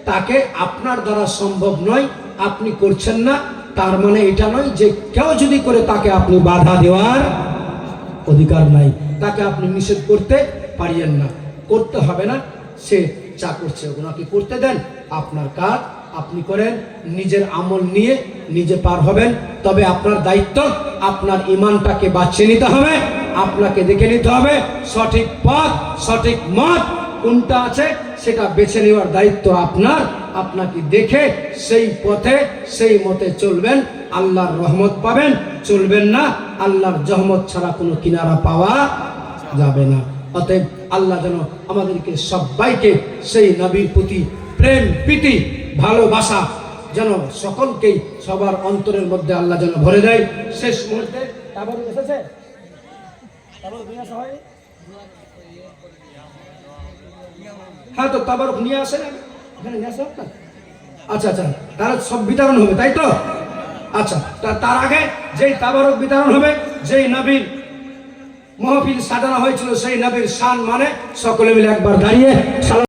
তাকে আপনার দ্বারা সম্ভব নয়, আপনি করছেন না, তার মানে এটা নয় যে কেউ যদি করে তাকে আপনি বাধা দেওয়ার অধিকার নাই, তাকে আপনি নিষেধ করতে পারিয়েন না, করতে হবে না। সে যা করছে ওনাকে করতে দেন, আপনার কাজ আপনি করেন, নিজের আমল নিয়ে নিজে পার হবেন। তবে আপনার দায়িত্ব আপনার ঈমানটাকে বাঁচিয়ে নিতে হবে, আপনাকে দেখে নিতে হবে সঠিক পথ সঠিক মত কোনটা আছে, সেটা বেছে নেওয়ার দায়িত্ব আপনার। আপনাকে দেখে সেই পথে সেই মতে চলবেন, আল্লাহর রহমত পাবেন। চলবেন না, আল্লাহর রহমত ছাড়া কোনো কিনারা পাওয়া যাবে না। অতএব আল্লাহ যেন আমাদেরকে সবাইকে সেই নবীর প্রতি প্রেম প্রীতি ভালোবাসা যেন সকলকেই সবার অন্তরের মধ্যে আল্লাহ যেন ভরে দেয়। শেষ মুহূর্তে তাবারুক এসেছে, তাবারুক নিয়ে আসা হয়? হ্যাঁ, তো তাবারুক নিয়ে আসেন, এখানে নিয়ে আসা হোক না। আচ্ছা আচ্ছা, তারা সব বিতরণ হবে, তাই তো? আচ্ছা, তার আগে যেই তাবারুক বিতরণ হবে, যেই নবীর মাহফিল সাজানো হয়েছিল, সেই নবীর শান মানে সকলে মিলে একবার দাঁড়িয়ে